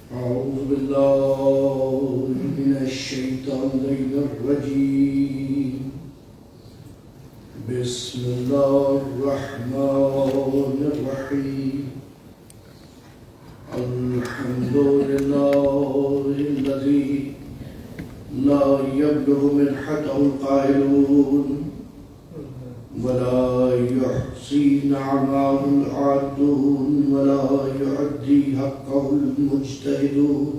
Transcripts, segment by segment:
أعوذ بالله من الشيطان الرجيم. بسم الله الرحمن الرحيم. الحمد لله الذي لا يبلغ منحته القائلون ولا يحصي نعمه العادون ولا يؤدي حقه المجتهدون،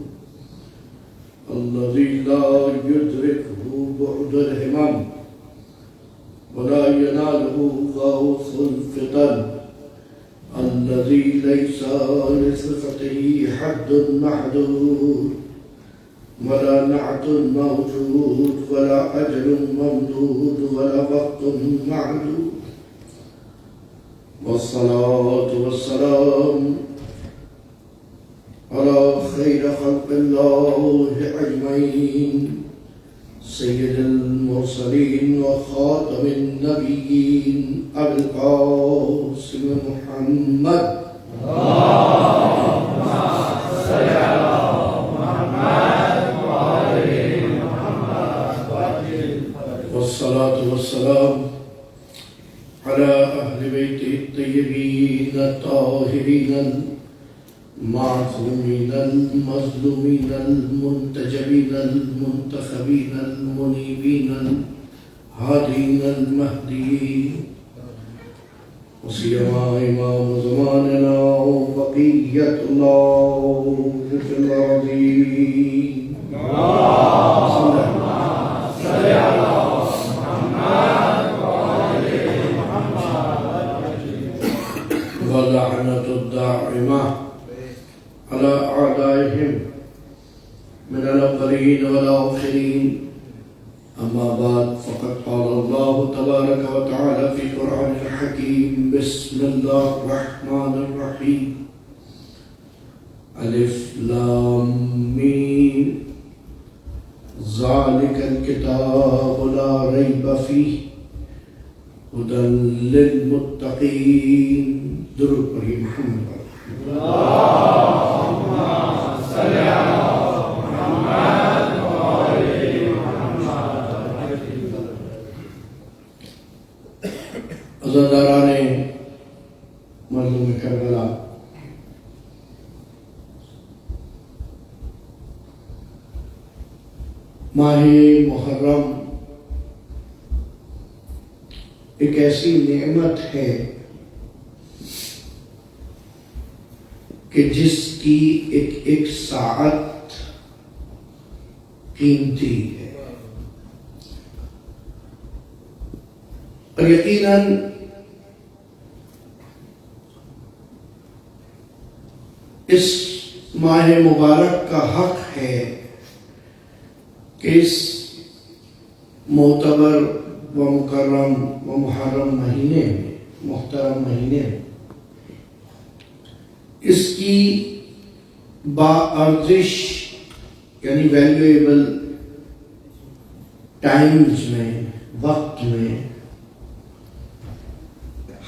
الذي لا يدركه بعد الهمم ولا يناله غوث الفتن، الذي ليس لصفته حد محدود ولا نعت موجود ولا أجل ممدود ولا وقت معدود. والصلاة والسلام على خير خلق الله أجمعين، سيد المرسلين وخاتم النبيين أبي القاسم محمد. اللهم صل على والصلاة والسلام على أهل بيته الطيبين الطاهرين المعصومين المظلومين المنتجبين المنتخبين المنيبين الهادين المهديين، وسيما إمام زماننا وبقية الله في الأرضين. اللهم صل على ولعنة الداعمة على أعدائهم من الأولين والآخرين. أما بعد، فقد قال الله تبارك وتعالى في القرآن الحكيم: بسم الله الرحمن الرحيم. ألف لام ميم، ذلك الكتاب لا ريب فيه هدى للمتقين. درود پر محمد. اللهم صل على محمد وآل محمد. عزاداران مظلوم کربلا، ماہ محرم ایک ایسی نعمت ہے کہ جس کی ایک ساعت قیمتی ہے، اور یقیناً اس ماہ مبارک کا حق ہے کہ اس معتبر و مکرم و محرم مہینے میں، محترم مہینے میں، اس کی باارزش یعنی ویلیویبل ٹائمز میں، وقت میں،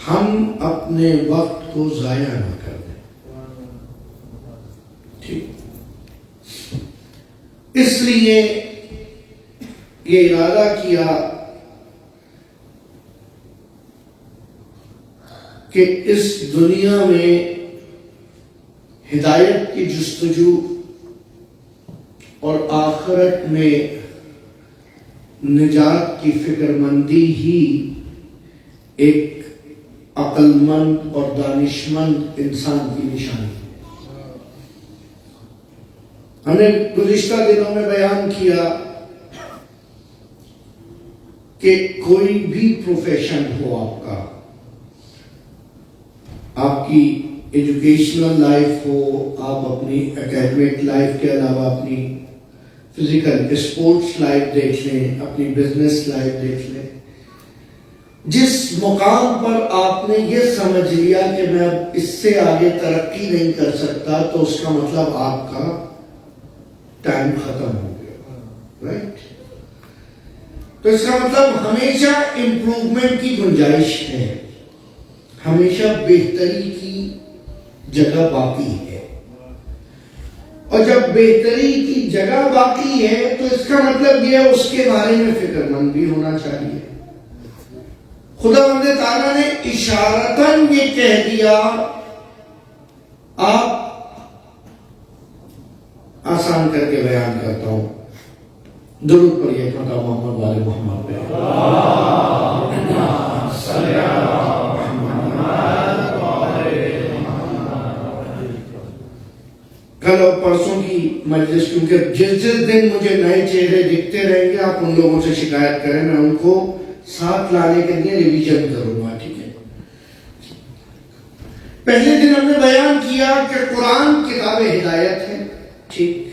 ہم اپنے وقت کو ضائع نہ کر دیں. ٹھیک، اس لیے یہ ارادہ کیا کہ اس دنیا میں ہدایت کی جستجو اور آخرت میں نجات کی فکر مندی ہی ایک عقل مند اور دانشمند انسان کی نشانی ہے. ہم نے گزشتہ دنوں میں بیان کیا کہ کوئی بھی پروفیشن ہو آپ کا، آپ کی ایجوکیشنل لائف ہو، آپ اپنی اکیڈمک لائف کے علاوہ اپنی فزیکل اسپورٹس لائف دیکھ لیں، اپنی بزنس لائف دیکھ لیں، جس مقام پر آپ نے یہ سمجھ لیا کہ میں اب اس سے آگے ترقی نہیں کر سکتا، تو اس کا مطلب آپ کا ٹائم ختم ہو گیا، رائٹ؟ تو اس کا مطلب ہمیشہ امپروومنٹ کی گنجائش ہے، ہمیشہ بہتری کی جگہ باقی ہے. اور جب بہتری کی جگہ باقی ہے تو اس کا مطلب یہ اس کے بارے میں فکر مند بھی ہونا چاہیے. خداوند تعالیٰ نے اشارتاً یہ کہہ دیا آپ آسان کر کے بیان کرتا ہوں. درود پڑھیے محمد والے محمد پہ. کل اور پرسوں کی مجلس کیونکہ جس دن مجھے نئے چہرے دکھتے رہیں گے آپ ان لوگوں سے شکایت کریں, میں ان کو ساتھ لانے کے لیے ریویژن کروں گا. ٹھیک ہے. پہلے دن ہم نے بیان کیا کہ قرآن کتاب ہدایت ہے. ٹھیک.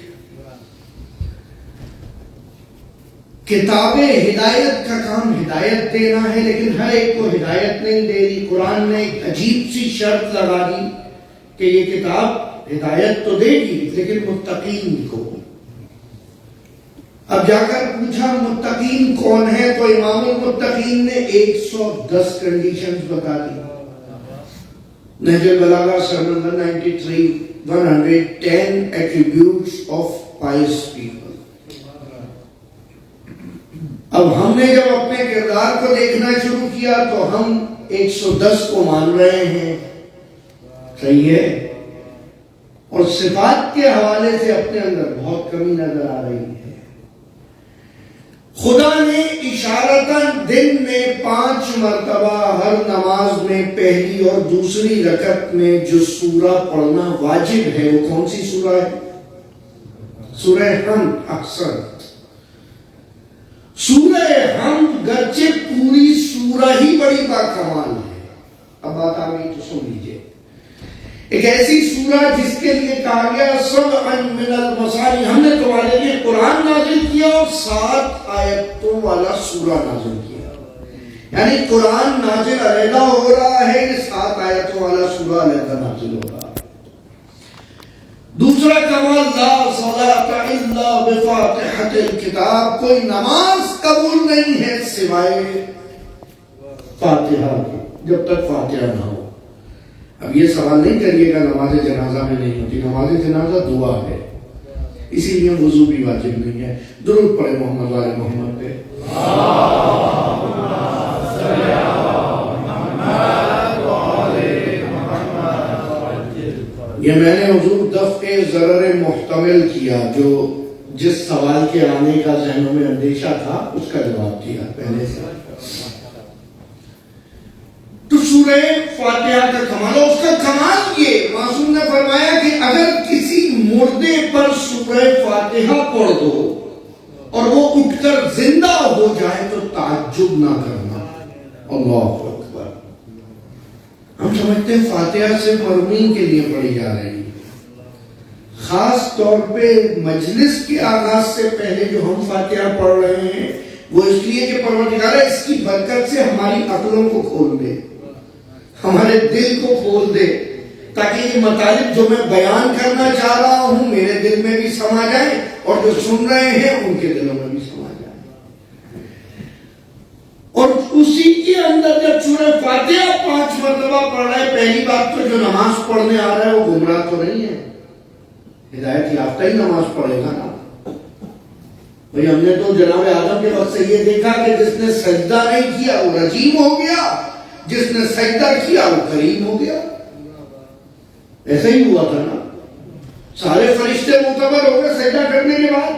کتاب ہدایت کا کام ہدایت دینا ہے, لیکن ہر ایک کو ہدایت نہیں دے رہی. قرآن نے ایک عجیب سی شرط لگا دی کہ یہ کتاب ہدایت تو دے گی لیکن متقین کو. اب جا کر پوچھا متقین کون ہے, تو امام المتقین نے 110 کنڈیشنز بتا دی. Nahj al-Balagha sir number 93 110 attributes of pious people. اب ہم نے جب اپنے کردار کو دیکھنا شروع کیا تو ہم 110 کو مان رہے ہیں. صحیح ہے. اور صفات کے حوالے سے اپنے اندر بہت کمی نظر آ رہی ہے. خدا نے اشارتاً دن میں 5 مرتبہ ہر نماز میں پہلی اور دوسری رکعت میں جو سورہ پڑھنا واجب ہے, وہ کون سی سورہ ہے؟ سورہ حمد. اکثر سورہ حمد گرچہ پوری سورہ ہی بڑی باکمال ہے. اب بات آ گئی تو سن لیجیے. ایک ایسی سورہ جس کے لیے کہا گیا سبعا من المثانی, ہم نے تمہارے لیے قرآن نازل کیا اور 7 آیتوں والا سورہ نازل کیا. یعنی قرآن نازل علیحدہ ہو رہا ہے, یہ 7 آیتوں والا سورہ علیحدہ نازل ہو رہا ہے. دوسرا کمال لا صلاۃ الا بفاتحۃ الکتاب, کوئی نماز قبول نہیں ہے سوائے فاتحہ کے, جب تک فاتحہ نہ ہو. اب یہ سوال نہیں کریے گا نماز جنازہ میں نہیں ہوتی. نماز جنازہ دعا ہے, اسی لیے وضو بھی واجب نہیں ہے. درود پڑھے محمد والے محمد پہ. یہ میں نے حضور دفع ضرر محتمل کیا, جو جس سوال کے آنے کا ذہنوں میں اندیشہ تھا اس کا جواب دیا پہلے سے. تو سورہ فاتحہ کا کمال, اور اس کا کمال یہ معصوم نے فرمایا کہ اگر کسی مردے پر سورہ فاتحہ پڑھ دو اور وہ اٹھ کر زندہ ہو جائے تو تعجب نہ کرنا. اللہ اکبر. ہم سمجھتے ہیں فاتحہ صرف مرحومین کے لیے پڑھی جا رہی ہے. خاص طور پہ مجلس کے آغاز سے پہلے جو ہم فاتحہ پڑھ رہے ہیں وہ اس لیے کہ پروردگار اس کی برکت سے ہماری عقلوں کو کھول دے, ہمارے دل کو کھول دے, تاکہ یہ مطالب جو میں بیان کرنا چاہ رہا ہوں میرے دل میں بھی سما جائیں اور جو سن رہے ہیں ان کے دلوں میں بھی سما جائیں. اور اسی کے اندر جب سورہ فاتحہ 5 مرتبہ پڑھ رہا ہے, پہلی بات تو جو نماز پڑھنے آ رہا ہے وہ گمراہ تو نہیں ہے, ہدایت یافتہ ہی نماز پڑھے گا نا. بھئی ہم نے تو جناب آدم کے وقت سے یہ دیکھا کہ جس نے سجدہ نہیں کیا وہ رجیم ہو گیا, جس نے سجدہ کیا وہ کریم ہو گیا. ایسا ہی ہوا تھا نا. سارے فرشتے معتبر ہو گئے سجدہ کرنے کے بعد.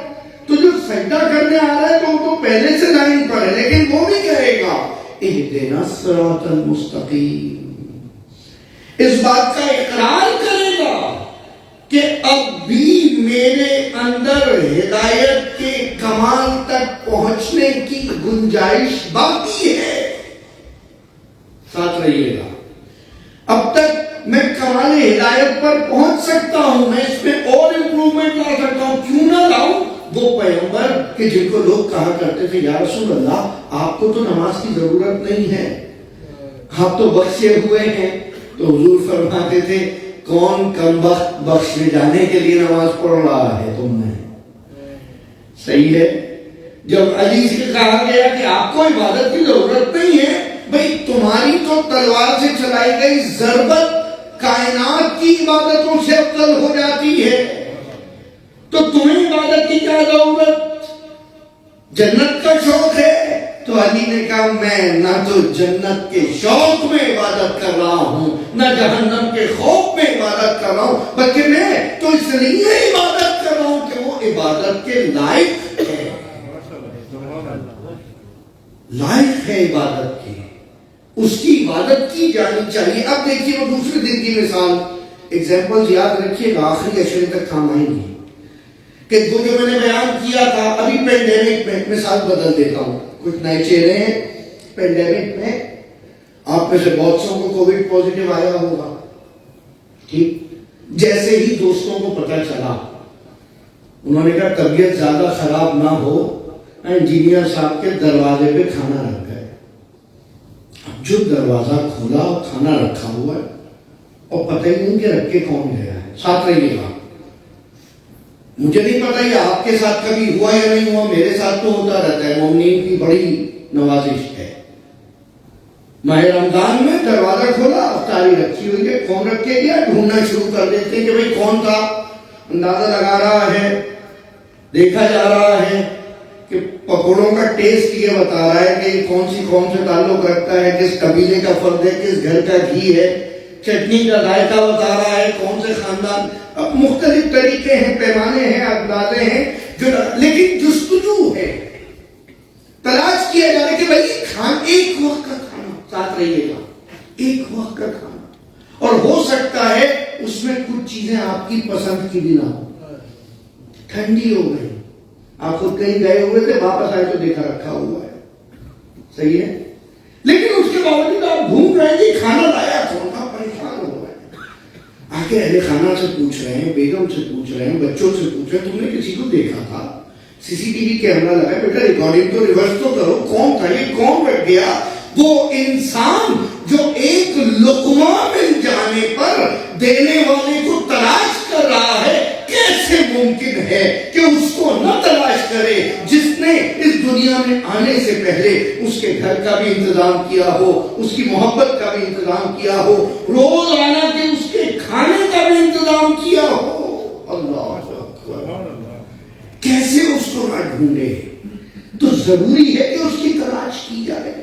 تو جو سجدہ کرنے آ رہا ہے تو وہ تو پہلے سے لائن پر ہے, لیکن وہ بھی کہے گا اہدنا الصراط المستقیم. اس بات کا اقرار کرے گا کہ اب بھی میرے اندر ہدایت کے کمال تک پہنچنے کی گنجائش باقی ہے. ساتھ رہیے گا. اب تک میں کمال ہدایت پر پہنچ سکتا ہوں, میں اس میں اور امپروومنٹ لا سکتا ہوں. کیوں نہ لاؤں؟ وہ پیغمبر کہ جن کو لوگ کہا کرتے تھے یا رسول اللہ آپ کو تو نماز کی ضرورت نہیں ہے, آپ تو بخشے ہوئے ہیں. تو حضور فرماتے تھے کون کم وقت بخشے جانے کے لیے نماز پڑھ رہا ہے تم نے. صحیح ہے. جب علی سے کہا گیا کہ آپ کو عبادت کی ضرورت نہیں ہے, بھئی تمہاری تو تلوار سے چلائی گئی ضربت کائنات کی عبادتوں سے افضل ہو جاتی ہے. تو تمہیں عبادت کی کیا ضرورت؟ جنت کا شوق ہے؟ تو علی نے کہا میں نہ تو جنت کے شوق میں عبادت کر رہا ہوں، نہ جہنم کے خوف میں عبادت کر رہا ہوں، بلکہ میں تو اس لیے عبادت کر رہا ہوں کہ وہ عبادت کے لائق ہے، لائق ہے عبادت کی، اس کی عبادت کی جانی چاہیے۔ اب دیکھیے وہ دوسرے دن کی مثال، ایگزامپل یاد رکھیے گا، آخری اشرے تک کام آئیں گی کہ وہ جو میں نے بیان کیا تھا۔ ابھی پینڈیمک میں مثال بدل دیتا ہوں، کچھ نئے چہرے ہیں۔ پینڈیمک میں آپ میں سے بہت سو کو کووڈ پازیٹیو آیا ہوگا، ٹھیک؟ جیسے ہی دوستوں کو پتہ چلا، انہوں نے کہا طبیعت زیادہ خراب نہ ہو، انجینئر صاحب کے دروازے پہ کھانا رکھ گئے۔ اب جو دروازہ کھولا اور کھانا رکھا ہوا ہے اور پتہ ہی نہیں کہ رکھ کے کون گیا ہے، ساتھ رہیے گا۔ مجھے نہیں پتا یہ آپ کے ساتھ کبھی ہوا یا نہیں ہوا، میرے ساتھ تو ہوتا رہتا ہے، مومنین کی بڑی نوازش ہے۔ ماہ رمضان میں دروازہ کھولا، افطاری رکھی ہوئی ہے، کون رکھ کے گیا؟ ڈھونڈنا شروع کر دیتے ہیں کہ بھئی کون تھا، اندازہ لگا رہا ہے، دیکھا جا رہا ہے کہ پکوڑوں کا ٹیسٹ یہ بتا رہا ہے کہ یہ کون سے تعلق رکھتا ہے، کس قبیلے کا فرد ہے، کس گھر کا گھی ہے، چٹنی کا ذائقہ بتا رہا ہے کون سے خاندان۔ اب مختلف طریقے ہیں، پیمانے ہیں، اندازے ہیں، لیکن جستجو ہے، تلاش کیا جا رہا ہے کہ بھائی ایک وقت کا کھانا، ساتھ رہیے گا، ایک وقت کا کھانا، اور ہو سکتا ہے اس میں کچھ چیزیں آپ کی پسند کی بھی نہ ہو، ٹھنڈی ہو گئی، آپ خود کہیں گئے ہوئے تھے، واپس آئے تو دیکھا رکھا ہوا ہے، صحیح ہے، لیکن اس کے باوجود آپ ڈھونڈ رہے ہیں کہ کھانا لایا کون تھا، پریشان ہو رہے ہیں، آگے اہل خانہ سے پوچھ رہے ہیں، بیگم سے پوچھ رہے ہیں، بچوں سے پوچھ رہے ہیں، تم نے کسی کو دیکھا تھا؟ سی سی ٹی وی کیمرہ لگا، بیٹا ریکارڈنگ تو ریورس تو کرو، کون تھا یہ، کون رکھ گیا؟ وہ انسان جو ایک لقمہ مل جانے پر دینے والے کو تلاش کر رہا ہے، کیسے ممکن ہے کہ اس کو نہ تلاش کرے جس نے اس دنیا میں آنے سے پہلے اس کے گھر کا بھی انتظام کیا ہو، اس کی محبت کا بھی انتظام کیا ہو، روزانہ کے اس کے کھانے کا بھی انتظام کیا ہو۔ اللہ اکبر، کیسے اس کو نہ ڈھونڈے؟ تو ضروری ہے کہ اس کی تلاش کی جائے،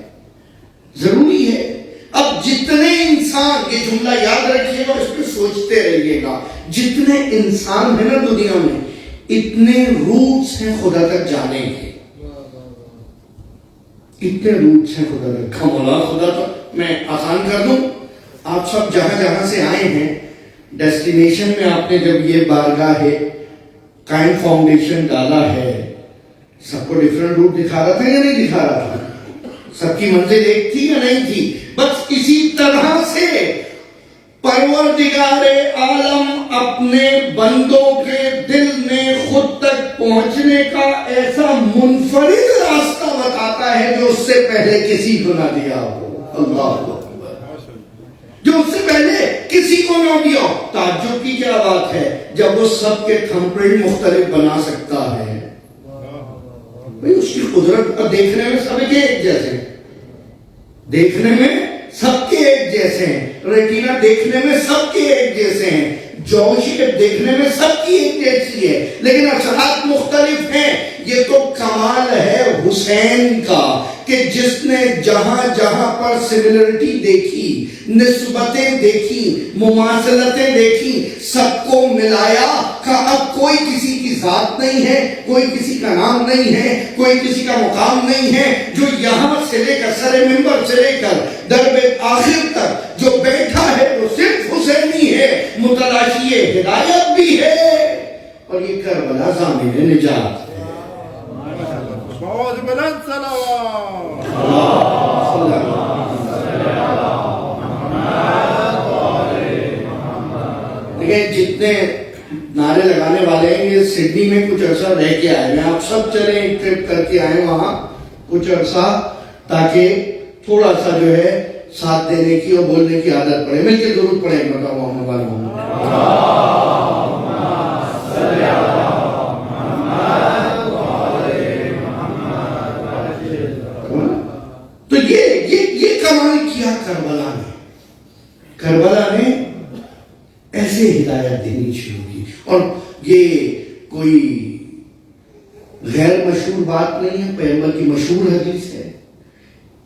ضروری ہے۔ اب جتنے انسان، یہ جملہ یاد رکھیے گا، اس پہ سوچتے رہیے گا، جتنے انسان ہیں نا دنیا میں، اتنے روٹس ہیں خدا تک جانے کے، اتنے روٹس ہیں خدا تک۔ مولا خدا تک میں آسان کر دوں، آپ سب جہاں سے آئے ہیں، ڈیسٹینیشن میں آپ نے جب یہ بارگاہ قائم فاؤنڈیشن ڈالا ہے، سب کو ڈیفرنٹ روٹ دکھا رہا تھا یا نہیں دکھا رہا تھا؟ سب کی منزل ایک تھی یا نہیں تھی؟ بس اسی طرح سے پروردگار عالم اپنے بندوں کے دل میں خود تک پہنچنے کا ایسا منفرد راستہ بتاتا ہے جو اس سے پہلے کسی کو نہ دیا ہو۔ اللہ اکبر، جو اس سے پہلے کسی کو نہ دیا ہو۔ تعجب کی کیا بات ہے جب وہ سب کے تھم پرنٹ مختلف بنا سکتا ہے، بھئی اس کی قدرت پر دیکھنے میں سب کے ایک جیسے ہیں، دیکھنے میں سب کے ایک جیسے ہیں، ریٹینا دیکھنے میں سب کے ایک جیسے ہیں، جوشیت دیکھنے میں سب کی ایک جیسی ہے، لیکن اثرات مختلف ہیں۔ یہ تو کمال ہے حسین کا کہ جس نے جہاں جہاں پر سملرٹی دیکھی، نسبتیں دیکھی، مماثلتیں دیکھی، سب کو ملایا، کہا اب کوئی کسی کی ذات نہیں ہے، کوئی کسی کا نام نہیں ہے، کوئی کسی کا مقام نہیں ہے، جو یہاں سے لے کر سر منبر سے لے کر درب آخر تک جو بیٹھا ہے وہ صرف حسینی ہے، متلاشی ہدایت بھی ہے، اور یہ کربلا ضامن نجات ہے۔ بہت بلند صلوات۔ دیکھیں جتنے نعرے لگانے والے ہیں یہ سڈنی میں کچھ عرصہ رہ کے آئے ہیں، آپ سب چلیں ایک ٹرپ کر کے آئیں وہاں کچھ عرصہ، تاکہ تھوڑا سا جو ہے ساتھ دینے کی اور بولنے کی عادت پڑے۔ مل کے درود پڑھیں، بتاؤ محمد محمد۔ تو یہ کمال کیا کربلا نے ایسے ہدایت دینی شروع کی، اور یہ کوئی غیر مشہور بات نہیں ہے، پیغمبر کی مشہور حدیث ہے،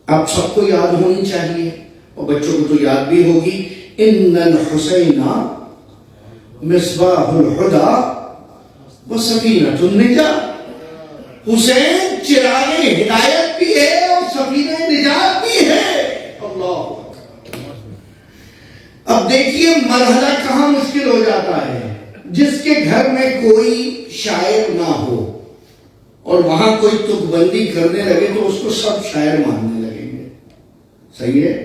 آپ سب کو یاد ہونی چاہیے اور بچوں کو تو یاد بھی ہوگی. ان الحسین مصباح الہدی وسفینۃ النجاۃ. حسین چراغ ہدایت بھی ہے اور سفینہ نجات بھی ہے. اللہ. اب دیکھیے مرحلہ کہاں مشکل ہو جاتا ہے. جس کے گھر میں کوئی شاعر نہ ہو اور وہاں کوئی تک بندی کرنے لگے تو اس کو سب شاعر ماننے لگیں گے. صحیح ہے.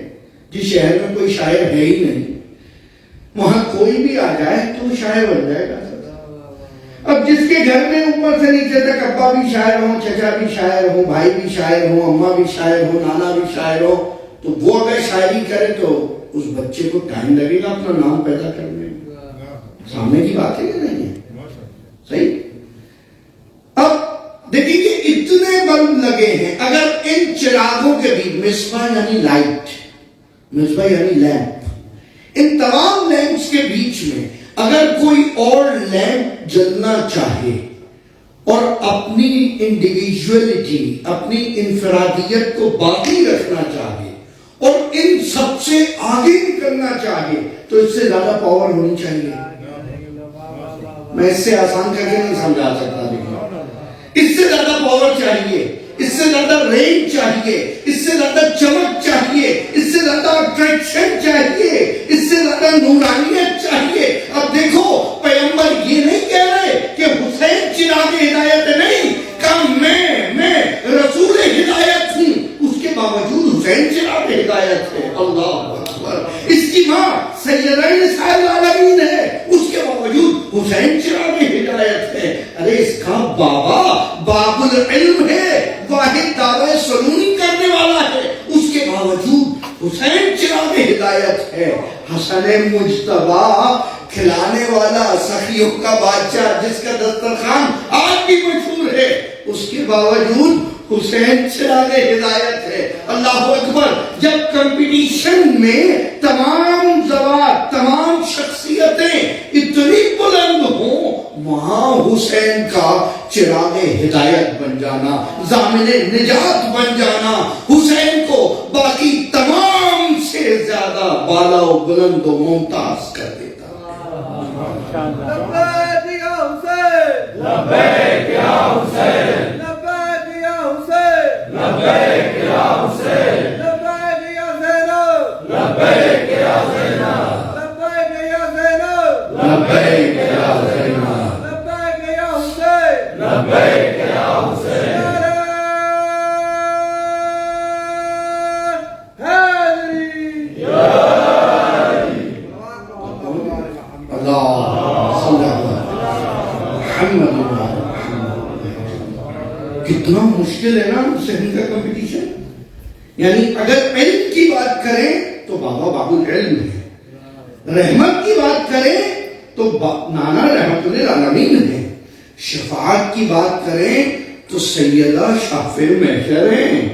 جس شہر میں کوئی شاعر ہے ہی نہیں وہاں کوئی بھی آ جائے تو شاعر بن جائے گا. اب جس کے گھر میں اوپر سے نیچے تک ابا بھی شاعر ہوں، چچا بھی شاعر ہوں، بھائی بھی شاعر ہوں، اماں بھی شاعر ہوں، نانا بھی شاعر ہو، تو وہ اگر شاعری کرے تو اس بچے کو ٹائم لگے گا اپنا نام پیدا کرنے میں. سامنے کی بات ہے کہ نہیں ہے؟ صحیح. اب دیکھیں کہ اتنے بلب لگے ہیں، اگر ان چراغوں کے بھی مصباح یعنی لائٹ، مصباح یعنی لیمپ، ان تمام لیمپس کے بیچ میں اگر کوئی اور لیمپ جلنا چاہے اور اپنی انڈیویجویلٹی، اپنی انفرادیت کو باقی رکھنا چاہے اور ان سب سے آگے نکلنا چاہے تو اس سے زیادہ پاور ہونی چاہیے. میں اس سے آسان کر کے نہیں سمجھا سکتا، لیکن اس سے زیادہ پاور چاہیے، اس سے زیادہ رینج چاہیے، اس سے زیادہ چمک چاہیے، اس سے زیادہ اٹریکشن چاہیے، اس سے زیادہ نورانیت چاہیے. اب دیکھو پیغمبر یہ نہیں کہہ رہے کہ حسین چراغ ہدایت نہیں، کہا میں رسول ہدایت ہوں، اس کے باوجود حسین چراغ ہدایت ہے. اللہ اکبر. اس کی ماں سیدہ نساء العالمین ہے، اس کے باوجود حسین چراغ ہدایت ہے. ارے اس کا بابا باب العلم ہے، واحد دعوی سنونی کرنے والا ہے، اس کے باوجود حسین چراغ ہدایت ہے. حسن مجتبیٰ کھلانے والا، سخیوں کا بادشاہ، جس کا دسترخوان آج بھی مشہور ہے، اس کے باوجود حسین چراغ ہدایت ہے. اللہ اکبر. جب کمپٹیشن میں تمام ذوات، تمام شخصیتیں اتنی بلند ہوں، وہاں حسین کا چراغ ہدایت بن جانا، ضامن نجات بن جانا، حسین کو باقی تمام سے زیادہ بالا و بلند و ممتاز کر دیتا. لبیک یا حسین، لبیک یا حسین، لبیک یا حسین، لبیک یا حسین، لبیک یا زینب، لبیک یا زینب، لبیک یا زینب، لبیک یا زینب، لبیک یا حسین، لبیک یا حسین. کتنا مشکل ہے نا حسین کا کمپٹیشن. یعنی اگر علم کی بات کریں تو بابا باب العلم ہے، رحمت کی بات کریں تو نانا رحمت للعالمین ہے، شفاعت کی بات کریں تو سیدہ شافع محشر ہیں،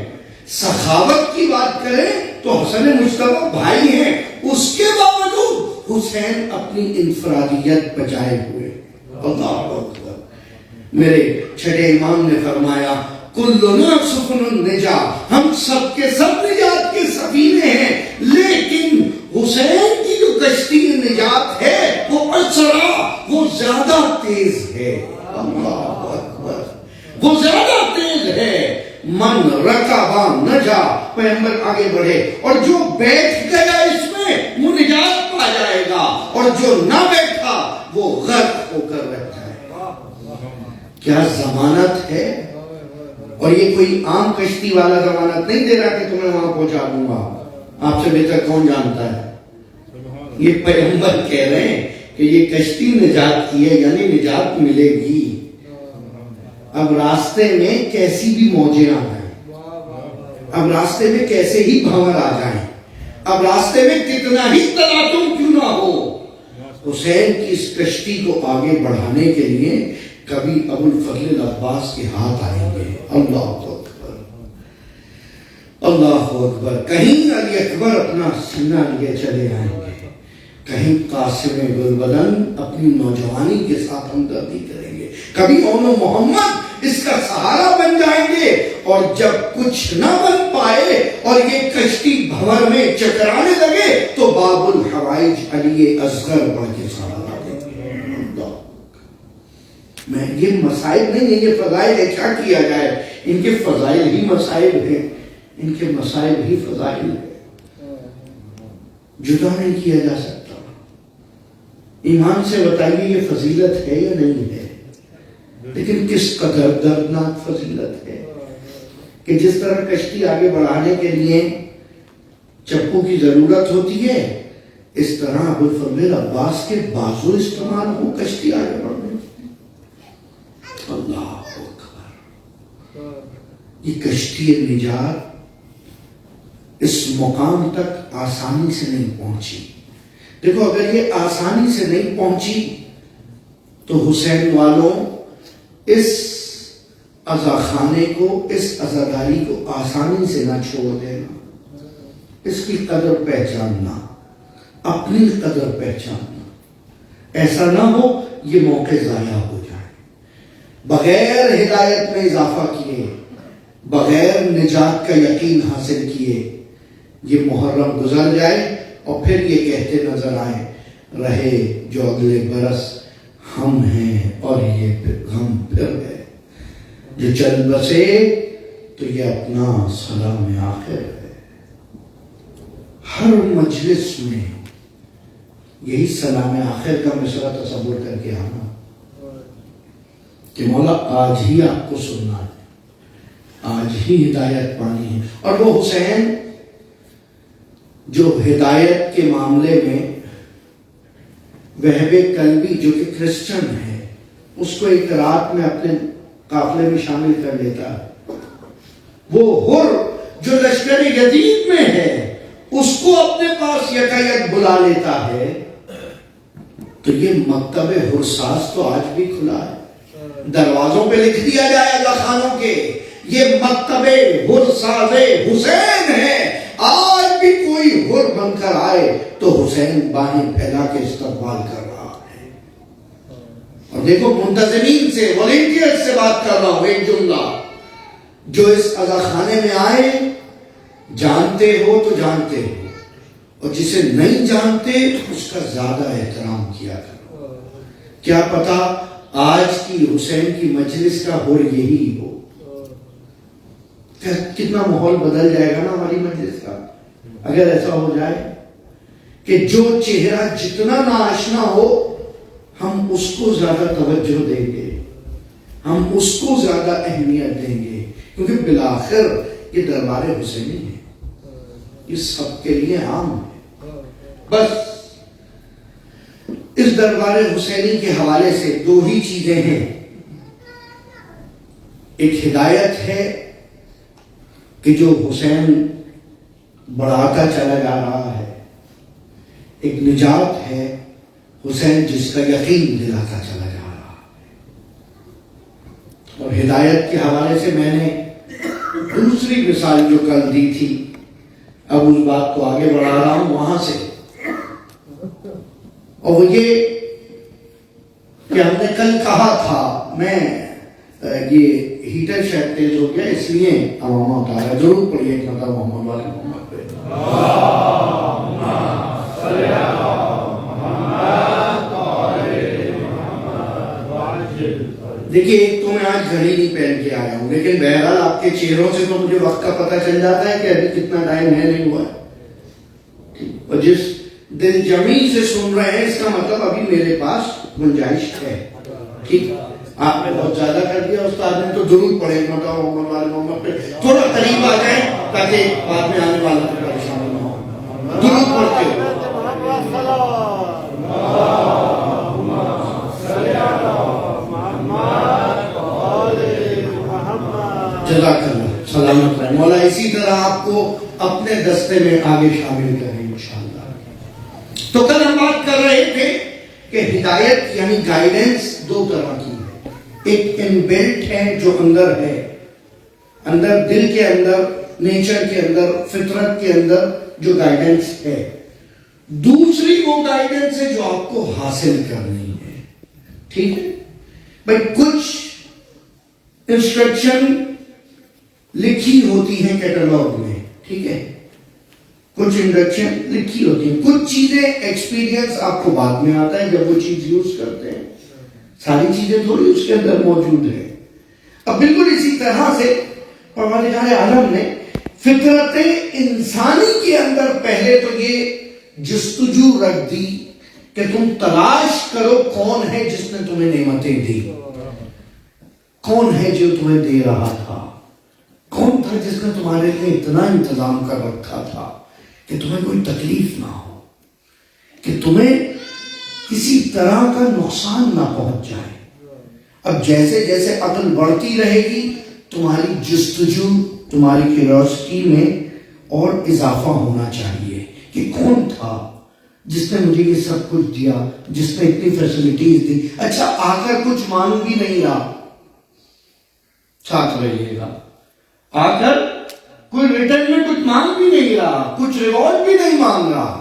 سخاوت کی بات کریں تو حسن مجتبیٰ بھائی ہیں، اس کے باوجود حسین اپنی انفرادیت بچائے ہوئے. اللہ اکبر. میرے چھٹے امام نے فرمایا کلنا سفن النجات، ہم سب کے سب نجات کے سفینے ہیں، لیکن حسین کی جو کشتی نجات ہے وہ اسرع، وہ زیادہ تیز ہے. اللہ اکبر. وہ زیادہ تیز ہے. من رکبا نجا، پیغمبر آگے بڑھے، اور جو بیٹھ گیا اس میں وہ نجات پا جائے گا، اور جو نہ بیٹھا وہ غرق ہو کر رہ جائے گا. کیا ضمانت ہے. اور یہ کوئی عام کشتی والا ضمانت نہیں دے رہا کہ تمہیں وہاں پہنچا دوں گا، آپ سے بہتر کون جانتا ہے. یہ پیغمبر کہہ رہے ہیں کہ یہ کشتی نجات کی ہے، یعنی نجات ملے گی. اب راستے میں کیسی بھی موجیں آ جائیں، اب راستے میں کیسے ہی بھنور آ جائیں، اب راستے میں کتنا ہی تلاطم کیوں نہ ہو، حسین کی اس کشتی کو آگے بڑھانے کے لیے کبھی ابو الفضل العباس کے ہاتھ آئیں گے. اللہ اکبر. اللہ اکبر. کہیں علی اکبر اپنا سینہ لیے چلے آئیں گے، کہیں قاسم گلبدن اپنی نوجوانی کے ساتھ ہمدردی کریں گے، کبھی اونو محمد اس کا سہارا بن جائیں گے، اور جب کچھ نہ بن پائے اور یہ کشتی بھنور میں چکرانے لگے تو باب الحوائج علی اصغر پڑھ کے سہارا دیں گے۔ میں یہ مسائل نہیں ہے، یہ فضائل ہے، کیا کیا جائے؟ ان کے فضائل ہی مسائل ہیں، ان کے مسائل ہی فضائل ہیں، جدا نہیں کیا جا سکتا۔ ایمان سے بتائیے یہ فضیلت ہے یا نہیں ہے؟ لیکن کس قدر دردناک فضیلت ہے کہ جس طرح کشتی آگے بڑھانے کے لیے چپو کی ضرورت ہوتی ہے، اس طرح ابوالفضل عباس کے بازو استعمال ہو کشتی آگے بڑھنے۔ اللہ اکبر، یہ کشتی نجات اس مقام تک آسانی سے نہیں پہنچی۔ دیکھو اگر یہ آسانی سے نہیں پہنچی تو حسین والوں اس عزاخانے کو، اس عزاداری کو آسانی سے نہ چھوڑ دینا، اس کی قدر پہچاننا، اپنی قدر پہچاننا، ایسا نہ ہو یہ موقع ضائع ہو جائے۔ بغیر ہدایت میں اضافہ کیے، بغیر نجات کا یقین حاصل کیے یہ محرم گزر جائے اور پھر یہ کہتے نظر آئے رہے جو اگلے برس ہم ہیں اور یہ غم پھر ہے، جو چل بسے تو یہ اپنا سلام آخر ہے۔ ہر مجلس میں یہی سلام آخر کا مصرع تصور کر کے آنا کہ مولا آج ہی آپ کو سننا ہے، آج ہی ہدایت پانی ہے۔ اور وہ حسین جو ہدایت کے معاملے میں وہب قلبی جو کہ کرسچن ہے، اس کو ایک رات میں اپنے قافلے میں شامل کر لیتا ہے، وہ حر جو لشکر یزید میں ہے اس کو اپنے پاس یکایک بلا لیتا ہے، تو یہ مکتب حرساس تو آج بھی کھلا ہے۔ دروازوں پہ لکھ دیا جائے اللہ خانوں کے یہ مکتب حرساز حسین ہے، آج بھی کوئی حر بن کر آئے تو حسین باہیں پھیلا کے استقبال کر رہا ہے۔ اور دیکھو منتظمین سے، والنٹیئر سے بات کر رہا ہوں، ایک جملہ، جو اس عزاخانے میں آئے جانتے ہو تو جانتے ہو، اور جسے نہیں جانتے اس کا زیادہ احترام کیا کرو۔ کیا پتا آج کی حسین کی مجلس کا حر یہی ہو، کتنا ماحول بدل جائے گا نا ہماری مجلس کا اگر ایسا ہو جائے کہ جو چہرہ جتنا ناآشنا ہو ہم اس کو زیادہ توجہ دیں گے، ہم اس کو زیادہ اہمیت دیں گے، کیونکہ بالآخر یہ دربار حسینی ہے، یہ سب کے لیے عام ہے۔ بس اس دربار حسینی کے حوالے سے دو ہی چیزیں ہیں، ایک ہدایت ہے کہ جو حسین بڑھاتا چلا جا رہا ہے، ایک نجات ہے حسین جس کا یقین دلاتا چلا جا رہا ہے۔ اور ہدایت کے حوالے سے میں نے دوسری مثال جو کل دی تھی، اب اس بات کو آگے بڑھا رہا ہوں وہاں سے، اور وہ یہ کہ ہم نے کل کہا تھا، میں یہ ہیٹر شاید تیز ہو گیا اس لیے امامہ اتارا، ضرور پڑھیے ایک مرتبہ محمد والے محمد پہ۔ دیکھیے ایک تو میں آج گھڑی نہیں پہن کے آیا ہوں، لیکن بہرحال آپ کے چہروں سے تو مجھے وقت کا پتہ چل جاتا ہے کہ ابھی کتنا ٹائم ہے نہیں ہوا ہے، اور جس دل جمی سے سن رہے ہیں اس کا مطلب ابھی میرے پاس گنجائش ہے۔ ٹھیک، آپ نے بہت زیادہ کر دیا استاد نے، تو ضرور پڑھے مطلب محمد والے محمد پہ تھوڑا قریب آ جائیں تاکہ بعد میں آنے والا کو پریشانی نہ ہو، ضرور پڑھتے ہو۔ جزاک اللہ، سلامت رہے مولا، اسی طرح آپ کو اپنے دستے میں آگے شامل کریں انشاءاللہ۔ تو کل ہم بات کر رہے تھے کہ ہدایت یعنی گائیڈنس دو طرح کی ہے، ایک ان بلٹ ہے جو اندر ہے، اندر دل کے اندر، نیچر کے اندر، فطرت کے اندر جو گائیڈنس ہے، دوسری وہ گائیڈنس ہے جو آپ کو حاصل کرنی ہے۔ ٹھیک ہے، بھائی کچھ انسٹرکشن لکھی ہوتی ہیں کیٹالاگ میں، ٹھیک ہے، کچھ انسٹرکشن لکھی ہوتی ہیں، کچھ چیزیں ایکسپیرینس آپ کو بعد میں آتا ہے جب وہ چیز یوز کرتے ہیں، ساری چیزیں تھوڑی اس کے اندر موجود ہیں۔ اب بالکل اسی طرح سے پروردگار عالم نے فطرت انسانی کے اندر پہلے تو یہ جستجو رکھ دی کہ تم تلاش کرو کون ہے جس نے تمہیں نعمتیں دی، کون ہے جو تمہیں دے رہا تھا، کون تھا جس نے تمہارے لیے اتنا انتظام کر رکھا تھا کہ تمہیں کوئی تکلیف نہ ہو، کہ تمہیں کسی طرح کا نقصان نہ پہنچ جائے۔ اب جیسے جیسے عقل بڑھتی رہے گی تمہاری جستجو، تمہاری کیوریوسٹی میں اور اضافہ ہونا چاہیے کہ کون تھا جس نے مجھے یہ سب کچھ دیا، جس نے اتنی فیسلٹیز دی۔ اچھا آ کر کچھ مانگ بھی نہیں رہا، ساتھ رہیے گا، آ کر کوئی ریٹرن میں کچھ مانگ بھی نہیں رہا، کچھ ریوارڈ بھی نہیں مانگ رہا،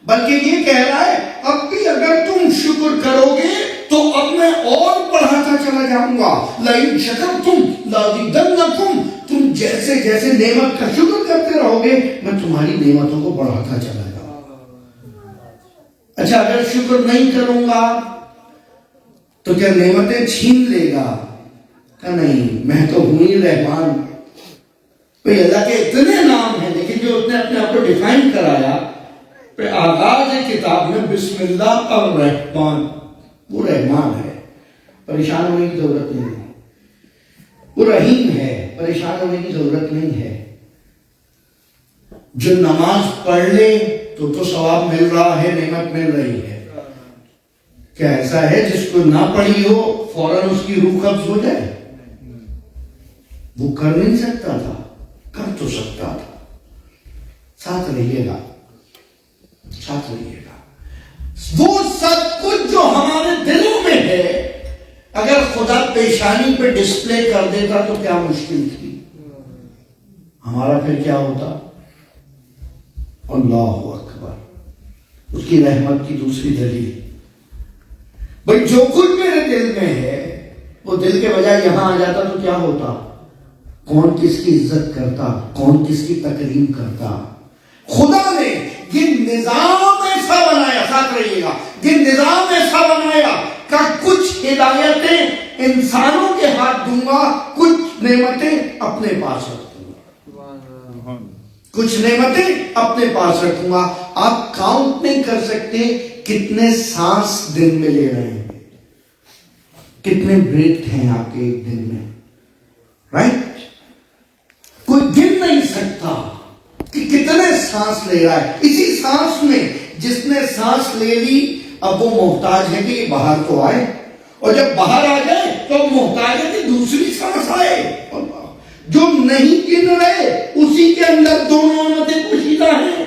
بلکہ یہ کہہ رہا ہے اب بھی اگر تم شکر کرو گے تو اب میں اور بڑھاتا چلا جاؤں گا، لئن شکرتم لازیدنکم، تم جیسے جیسے نعمت کا شکر کرتے رہو گے میں تمہاری نعمتوں کو بڑھاتا چلا جاؤں گا۔ اچھا اگر شکر نہیں کروں گا تو کیا نعمتیں چھین لے گا؟ کہ نہیں، میں تو ہوں ہی رحمان۔ بھئی اللہ کے اتنے نام ہیں لیکن جو اس نے اپنے آپ کو ڈیفائن کرایا، پھر آغاز کتاب میں بسم اللہ الرحمن، وہ رحمان ہے، پریشان ہونے کی ضرورت نہیں ہے، وہ رحیم ہے، پریشان ہونے کی ضرورت نہیں ہے۔ جو نماز پڑھ لے تو ثواب مل رہا ہے، نعمت مل رہی ہے۔ کیا ایسا ہے جس کو نہ پڑھی ہو فوراً اس کی روح قبض ہو جائے؟ وہ کر نہیں سکتا تھا، کر تو سکتا تھا۔ ساتھ رہیے گا، ساتھ رہیے گا۔ وہ سب کچھ جو ہمارے دلوں میں ہے اگر خدا پیشانی پہ ڈسپلے کر دیتا تو کیا مشکل تھی، ہمارا پھر کیا ہوتا؟ اللہ اکبر، اس کی رحمت کی دوسری دلیل۔ بھئی جو کچھ میرے دل میں ہے وہ دل کے بجائے یہاں آ جاتا تو کیا ہوتا؟ کون کس کی عزت کرتا، کون کس کی تکریم کرتا؟ خدا نے یہ نظام ایسا بنایا، ساتھ رہیے گا، یہ نظام ایسا بنایا کہ کچھ ہدایتیں انسانوں کے ہاتھ دوں گا، کچھ نعمتیں اپنے پاس رکھوں گا، کچھ نعمتیں اپنے پاس رکھوں گا۔ آپ کاؤنٹ نہیں کر سکتے کتنے سانس دن میں لے رہے ہیں، کتنے بریتھ ہیں آپ کے ایک دن میں، رائٹ؟ کوئی گن نہیں سکتا کہ کتنے سانس لے رہا ہے۔ اسی سانس میں جس نے سانس لے لی اب وہ محتاج ہے کہ یہ باہر تو آئے، اور جب باہر آ جائے تو اب محتاج ہے کہ دوسری سانس آئے۔ جو نہیں گن رہے اسی کے اندر دونوں نعمتیں پوشیدہ ہیں۔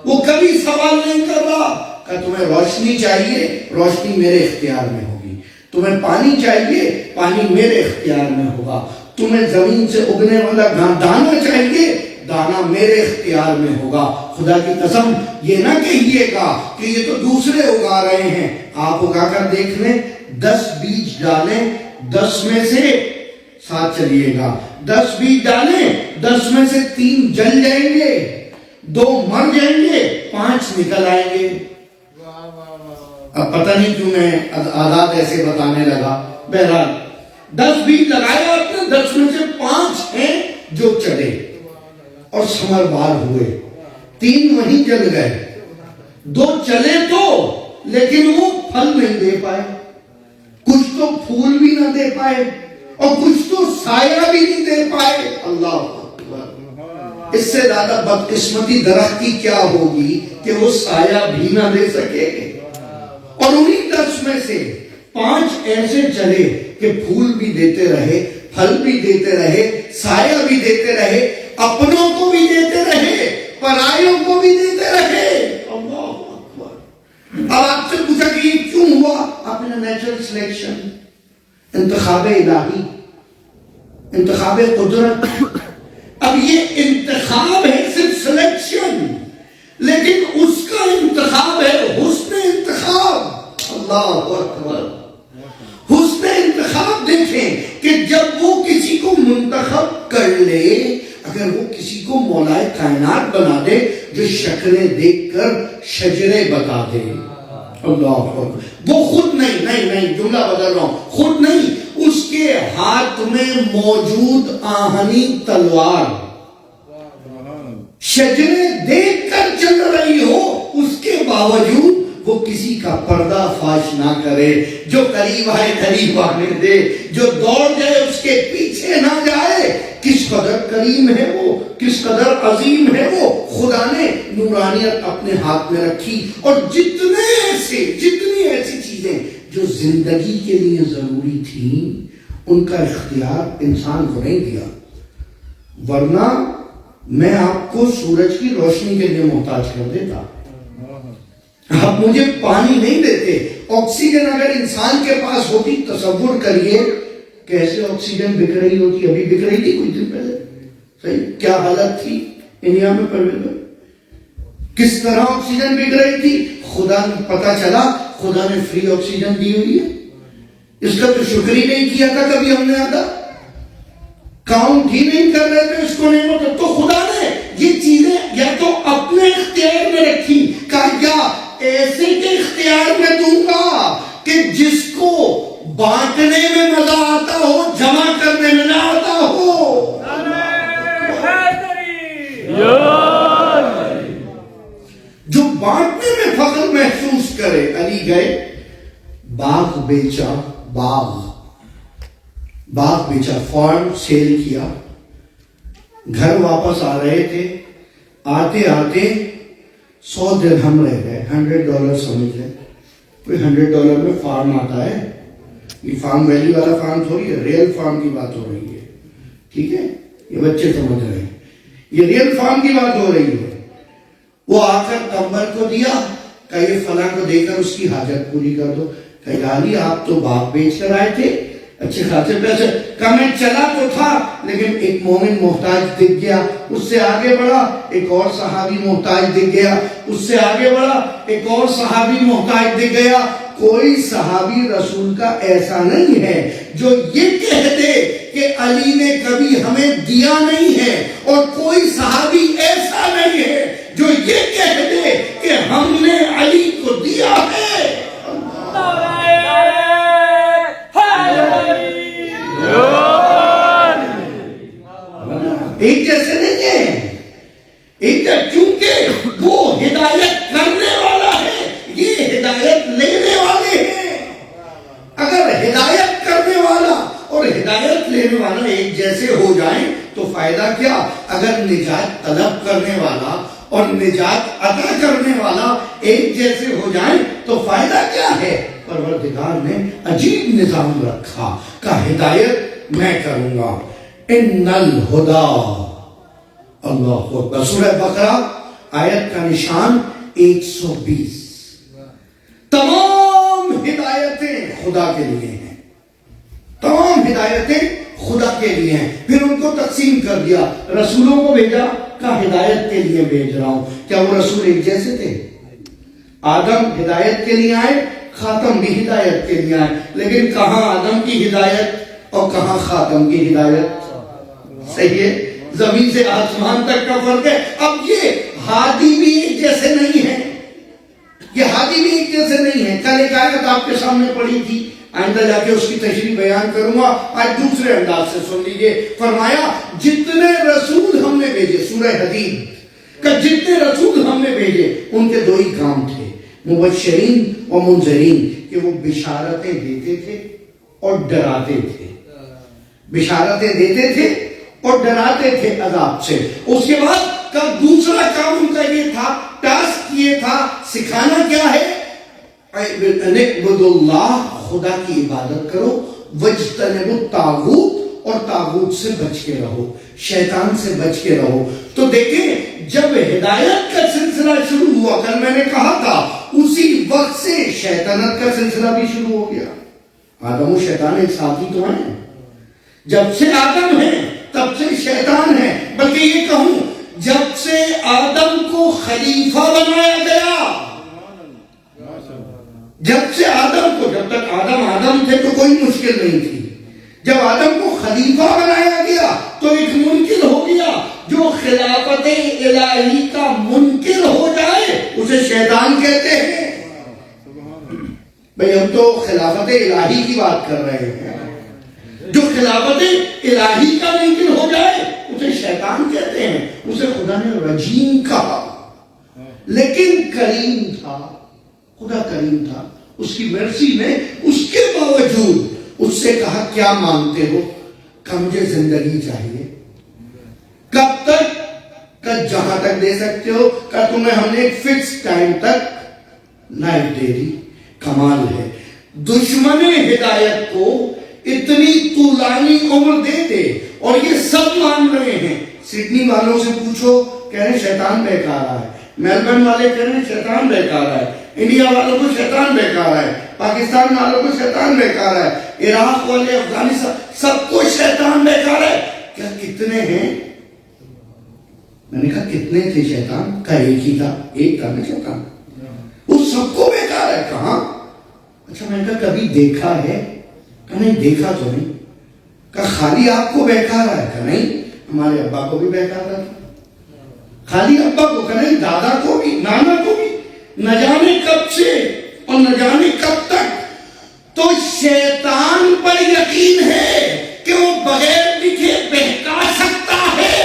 وہ کبھی سوال نہیں کر رہا کہ تمہیں روشنی چاہیے، روشنی میرے اختیار میں ہوگی، تمہیں پانی چاہیے، پانی میرے اختیار میں ہوگا، تمہیں زمین سے اگنے والا دانا چاہیے، دانا میرے اختیار میں ہوگا۔ خدا کی قسم یہ نہ کہیے گا کہ یہ تو دوسرے اگا رہے ہیں، آپ اگا کر دیکھ لیں، 10 بیج ڈالیں، 10 میں سے، ساتھ چلیے گا، 10 بیج ڈالیں، 10 میں سے 3 جل جائیں گے، 2 مر جائیں گے، 5 نکل آئیں گے۔ اب پتہ نہیں کیوں میں آداد ایسے بتانے لگا، بہرحال 10 بیج لگایا آپ نے، 10 میں سے 5 ہیں جو چلے اور ثمر بار ہوئے، 3 وہیں جل گئے، 2 چلے تو لیکن وہ پھل نہیں دے پائے، کچھ تو پھول بھی نہ دے پائے اور کچھ تو سایہ بھی نہیں دے پائے۔ اللہ اکبر، اس سے زیادہ بدقسمتی درخت کی کیا ہوگی کہ وہ سایہ بھی نہ دے سکے۔ اور انہی 10 میں سے 5 ایسے چلے کہ پھول بھی دیتے رہے، پھل بھی دیتے رہے، سایہ بھی دیتے رہے، اپنوں کو بھی دیتے رہے، پرائیوں کو بھی دیتے رہے۔ اللہ اکبر۔ اب آپ سے پوچھا کہ یہ کیوں ہوا؟ آپ نے نیچرل سلیکشن، انتخاب الہی، انتخاب قدرت۔ اب یہ انتخاب ہے، صرف سلیکشن، لیکن اس کا انتخاب ہے حسن انتخاب۔ اللہ اکبر، حسن کہ جب وہ کسی کو منتخب کر لے، اگر وہ کسی کو مولائے کائنات بنا دے جو شکلیں دیکھ کر شجرے بتا دے، اللہ اکبر، وہ خود نہیں جملہ بدل رہا ہوں، خود نہیں، اس کے ہاتھ میں موجود آہنی تلوار شجرے دیکھ کر چل رہی ہو، اس کے باوجود وہ کسی کا پردہ فاش نہ کرے، جو قریب آئے قریب آنے دے، جو دوڑ جائے اس کے پیچھے نہ جائے۔ کس قدر کریم ہے وہ، کس قدر عظیم ہے وہ۔ خدا نے نورانیت اپنے ہاتھ میں رکھی، اور جتنی ایسی چیزیں جو زندگی کے لیے ضروری تھیں ان کا اختیار انسان کو نہیں دیا، ورنہ میں آپ کو سورج کی روشنی کے لیے محتاج کر دیتا، آپ مجھے پانی نہیں دیتے۔ آکسیجن اگر انسان کے پاس ہوتی، تصور کریے کیسے آکسیجن بک رہی ہوتی، ابھی بک رہی تھی کچھ دن پہلے، صحیح کیا حالت تھی انڈیا میں، پرویز کس طرح آکسیجن بک رہی تھی۔ خدا نے پتا چلا خدا نے فری آکسیجن دی ہوئی ہے، اس کا تو شکر ہی نہیں کیا تھا کبھی ہم نے، آتا کاؤنٹ ہی نہیں کر رہے تھے اس کو نعمت، تو خدا نے یہ چیزیں یا تو اپنے اختیار میں رکھی، کہا یا ایسے کے اختیار میں دوں گا کہ جس کو بانٹنے میں مزہ آتا ہو، جمع کرنے میں نہ آتا ہو۔ جو بانٹنے میں فخر محسوس کرے۔ علی گئے، باغ بیچا، باغ بیچا، فارم سیل کیا، گھر واپس آ رہے تھے، آتے آتے 100 درہم رہ گئے، $100 سمجھ لیں، کوئی $100 میں فارم آتا ہے، یہ فارم ویلی والا فارم تھوڑی ہے، ریل فارم کی بات ہو رہی ہے، ٹھیک ہے، یہ بچے سمجھ رہے ہیں، یہ ریل فارم کی بات ہو رہی ہے۔ وہ آ کر کمبر کو دیا، کہ یہ فلاں کو دے کر اس کی حاجت پوری کر دو۔ کہ علی آپ تو باغ بیچ کر آئے تھے، اچھے خاصے پیسے، کہ میں چلا تو تھا لیکن ایک مومن محتاج دکھ گیا، اس سے آگے بڑھا، ایک اور صحابی محتاج دکھ گیا، اس سے آگے بڑھا، ایک اور صحابی محتاج دکھ گیا۔ کوئی صحابی رسول کا ایسا نہیں ہے جو یہ کہہ دے کہ علی نے کبھی ہمیں دیا نہیں ہے، اور کوئی صحابی ایسا نہیں ہے جو یہ کہہ دے کہ ہم نے علی کو دیا ہے۔ ایک جیسے نہیں ہے، ایک چونکہ وہ ہدایت کرنے والا ہے، یہ ہدایت لینے والے ہیں۔ اگر ہدایت کرنے والا اور ہدایت لینے والا ایک جیسے ہو جائیں تو فائدہ کیا؟ اگر نجات طلب کرنے والا اور نجات عطا کرنے والا ایک جیسے ہو جائیں تو فائدہ کیا ہے؟ پروردگار نے عجیب نظام رکھا کہ ہدایت میں کروں گا۔ ان الہدا، اللہ اکبر، سورہ بقرہ آیت کا نشان 120۔ تمام ہدایتیں خدا کے لیے ہیں، تمام ہدایتیں خدا کے لیے ہیں۔ پھر ان کو تقسیم کر دیا، رسولوں کو بھیجا کہ ہدایت کے لیے بھیج رہا ہوں۔ کیا وہ رسول ایک جیسے تھے؟ آدم ہدایت کے لیے آئے، خاتم بھی ہدایت کے لیے آئے، لیکن کہاں آدم کی ہدایت اور کہاں خاتم کی ہدایت؟ صحیح ہے، زمین سے آسمان تک کا فرق ہے۔ اب یہ ہادی بھی ایک جیسے نہیں ہے، یہ ہادی بھی ایک جیسے نہیں ہے۔ کل ایک آیت آپ کے سامنے پڑھی تھی، آئندہ جا کے اس کی تشریح بیان کروں گا، آج دوسرے انداز سے سن لیجئے۔ فرمایا جتنے رسول ہم نے بھیجے، سورہ حدید کہ جتنے رسول ہم نے بھیجے ان کے دو ہی کام تھے، مبشرین و منذرین، کہ وہ بشارتیں دیتے تھے اور ڈراتے تھے، بشارتیں دیتے تھے اور ڈراتے تھے عذاب سے۔ اس کے بعد کا دوسرا کام ان کا یہ تھا، ٹاسک یہ تھا، سکھانا کیا ہے؟ اعبدوا اللہ، خدا کی عبادت کرو، واجتنبوا الطاغوت، اور طاغوت سے بچ کے رہو، شیطان سے بچ کے رہو۔ تو دیکھیں جب ہدایت کا سلسلہ شروع ہوا، کل میں نے کہا تھا اسی وقت سے شیطانت کا سلسلہ بھی شروع ہو گیا۔ آدم و شیطان ایک ساتھ ہی تو ہیں، جب سے آدم ہے تب سے شیطان ہے، بلکہ یہ کہوں جب سے آدم کو خلیفہ بنایا گیا، جب سے آدم کو، جب تک آدم تھے تو کوئی مشکل نہیں تھی، جب آدم کو خلیفہ بنایا گیا تو ایک منکر ہو گیا. جو خلافت الہی کا منکر ہو جائے اسے شیطان کہتے ہیں. بھئی ہم تو خلافت الہی کی بات کر رہے ہیں. جو خلافت الہی کا منکر ہو جائے اسے شیطان کہتے ہیں. اسے خدا نے رجیم کہا. لیکن کریم تھا, خدا کریم تھا, اس کی مرضی نے اس کے باوجود اس سے کہا کیا مانگتے ہو؟ کہ مجھے زندگی چاہیے. کب تک؟ کہ جہاں تک دے سکتے ہو. کہ تمہیں ہم نے ایک فکس ٹائم تک لائف دے دی. کمال ہے. دشمن ہدایت کو اتنی طولانی عمر دے دے اور یہ سب مان رہے ہیں. سڈنی والوں سے پوچھو, کہہ رہے شیطان بہکا رہا ہے. میلبرن والے کہہ رہے ہیں شیطان بہکا رہا ہے. انڈیا والوں کو شیطان بہکا رہا ہے. پاکستان والوں کو شیطان بہکا رہا ہے. عراق والے, افغانستان, سب کو شیطان بہکا رہا ہے. کیا کتنے ہیں؟ میں نے کہا کتنے تھے شیطان؟ کہا ایک ہی تھا. ایک تھا نا شیطان, وہ سب کو بہکا رہا ہے. کہاں؟ اچھا میں نے کہا کبھی دیکھا ہے؟ کہ نہیں دیکھا تو نہیں. کہ خالی آپ کو بہکا رہا ہے؟ کہ نہیں ہمارے ابا کو بھی بہکا رہا تھا. خالی ابا کو کہ نہیں, دادا کو بھی, نانا کو بھی. نہ جانے کب سے اور نہ جانے کب تک. تو شیطان پر یقین ہے کہ وہ بغیر دکھے بہکا سکتا ہے,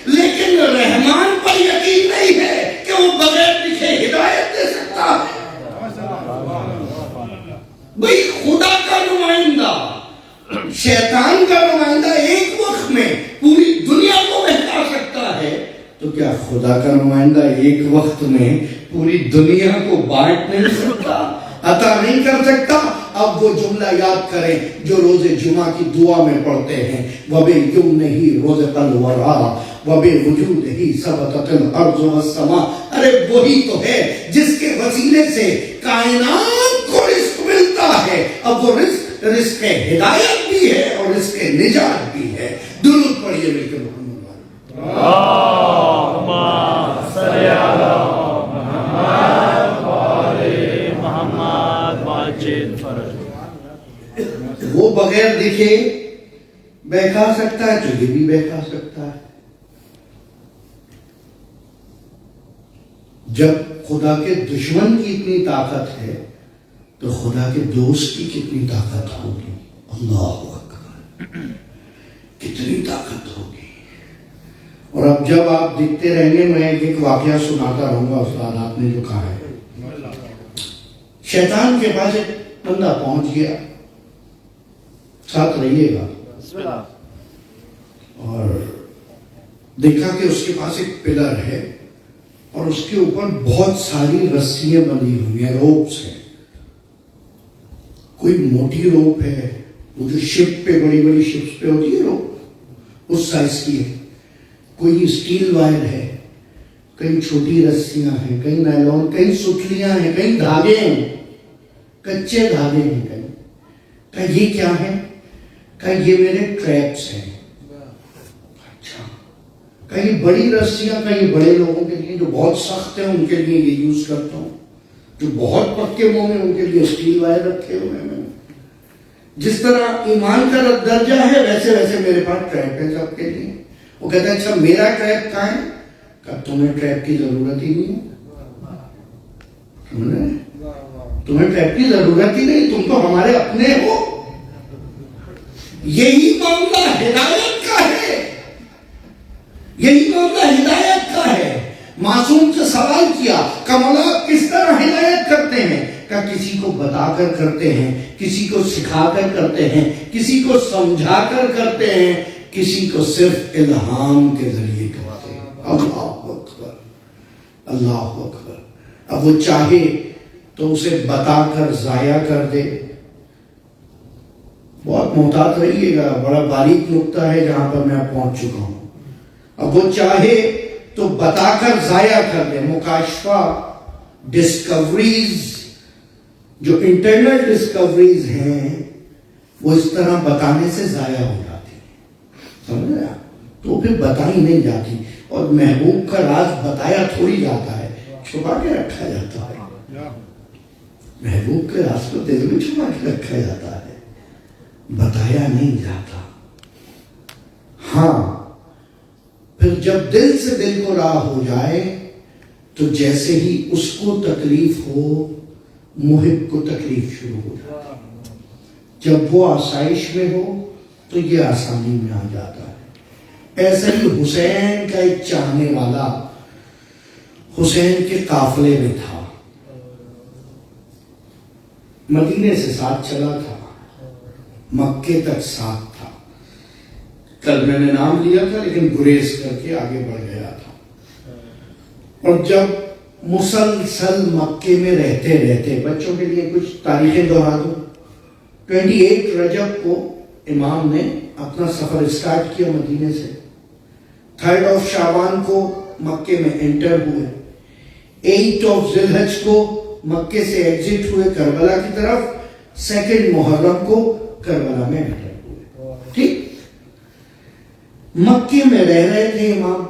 لیکن رحمان پر یقین نہیں ہے کہ وہ بغیر دکھے ہدایت دے سکتا ہے. بھئی خدا کا نمائندہ, شیطان کا نمائندہ ایک وقت میں پوری دنیا کو بہکا سکتا ہے, تو کیا خدا کا نمائندہ ایک وقت میں پوری دنیا کو بانٹ نہیں سکتا, عطا نہیں کر سکتا؟ اب وہ جملہ یاد کریں جو روز جمعہ کی دعا میں پڑھتے ہیں, وَبِالْيُمْنِهِ رُزِقَ الْوَرَىٰ وَبِالْوُجُودِهِ ثَبَتَتِ الْأَرْضُ وَالسَّمَاءُ. ارے وہی تو ہے جس کے وسیلے سے کائنات کو رزق ملتا ہے. اب وہ رزق ہدایت بھی ہے اور رزق نجات بھی ہے. درود پڑھیے مل کے محمد والے. اللهم صل على محمد وعلى محمد واجل فرج. وہ بغیر دکھے بہکا سکتا ہے تو یہ بھی بہکا سکتا ہے. جب خدا کے دشمن کی اتنی طاقت ہے تو خدا کے دوست کی کتنی طاقت ہوگی. اللہ اکبر, کتنی طاقت ہوگی. اور اب جب آپ دیکھتے رہیں گے, میں ایک واقعہ سناتا رہوں گا. استاد آپ نے جو کہا ہے, شیطان کے پاس ایک بندہ پہنچ گیا, ساتھ رہیے گا, اور دیکھا کہ اس کے پاس ایک پلر ہے اور اس کے اوپر بہت ساری رسیاں بندھی ہوئی ہیں, روپس ہیں. کوئی موٹی روپ ہے, وہ جو شپ پہ, بڑی بڑی شپس پہ ہوتی ہے روپ, اس سائز کی ہے. کوئی اسٹیل وائر ہے, کئی چھوٹی رسیاں ہیں, کئی نائلون, کئی ستلیاں ہیں, کئی دھاگے ہیں, کچے دھاگے ہیں. کئی کہ یہ کیا ہے؟ کہ یہ میرے ٹریپس ہیں. اچھا, کہ یہ بڑی رسیاں, کہ یہ بڑے لوگوں کے لیے جو بہت سخت ہیں ان کے لیے یہ یوز کرتا ہوں, جو بہت پکے منہ میں ان کے لیے اسٹیل وائر رکھے ہوئے ہیں. جس طرح ایمان کا درجہ ہے ویسے ویسے میرے پاس ٹریپ ہے سب کے لیے. وہ کہتا ہے اچھا میرا ٹریپ کہاں ہے؟ کہ تمہیں ٹریپ کی ضرورت ہی نہیں ہے. تمہیں ٹریپ کی ضرورت ہی نہیں, تم تو ہمارے اپنے ہو. یہی معاملہ ہدایت کا ہے, یہی معاملہ ہدایت کا ہے. معصوم سے سوال کیا کہ مولا کس طرح ہدایت کرتے ہیں؟ کہ کسی کو بتا کر کرتے ہیں, کسی کو سکھا کر کرتے ہیں, کسی کو سمجھا کر کرتے ہیں, کسی کو صرف الہام کے ذریعے کرتے ہیں. اللہ اکبر, اللہ اکبر. اب وہ چاہے تو اسے بتا کر ضائع کر دے. بہت محتاط رہیے گا, بڑا باریک نقطہ ہے جہاں پر میں پہنچ چکا ہوں. اب وہ چاہے تو بتا کر ضائع کر دے. مکاشفہ, ڈسکوریز, جو انٹرنل ڈسکوریز ہیں وہ اس طرح بتانے سے ضائع ہو جاتی ہیں, سمجھ رہے آپ؟ تو پھر بتائی نہیں جاتی. اور محبوب کا راز بتایا تھوڑی جاتا ہے, چھپا کے رکھا جاتا ہے. محبوب کے راز کو دل میں چھپا کے رکھا جاتا ہے. بتایا نہیں جاتا. ہاں پھر جب دل سے دل کو راہ ہو جائے تو جیسے ہی اس کو تکلیف ہو محب کو تکلیف شروع ہو جاتی. جب وہ آسائش میں ہو تو یہ آسانی میں آ جاتا ہے. ایسا ہی حسین کا ایک چاہنے والا حسین کے قافلے میں تھا, مدینے سے ساتھ چلا تھا, مکے تک ساتھ تھا. کل میں نے نام لیا تھا لیکن گریز کر کے آگے بڑھ گیا تھا. اور جب مسلسل مکے میں رہتے رہتے, بچوں کے لیے کچھ تاریخیں دہرا دوں. 28 رجب کو امام نے اپنا سفر اسٹارٹ کیا مدینے سے. 3 شعبان کو مکے میں انٹر ہوئے. 8 ذی الحج کو مکے سے ایگزٹ ہوئے کربلا کی طرف. 2 محرم کو کربلا میں انٹر ہوئے. ٹھیک, مکے میں رہ رہے تھے امام,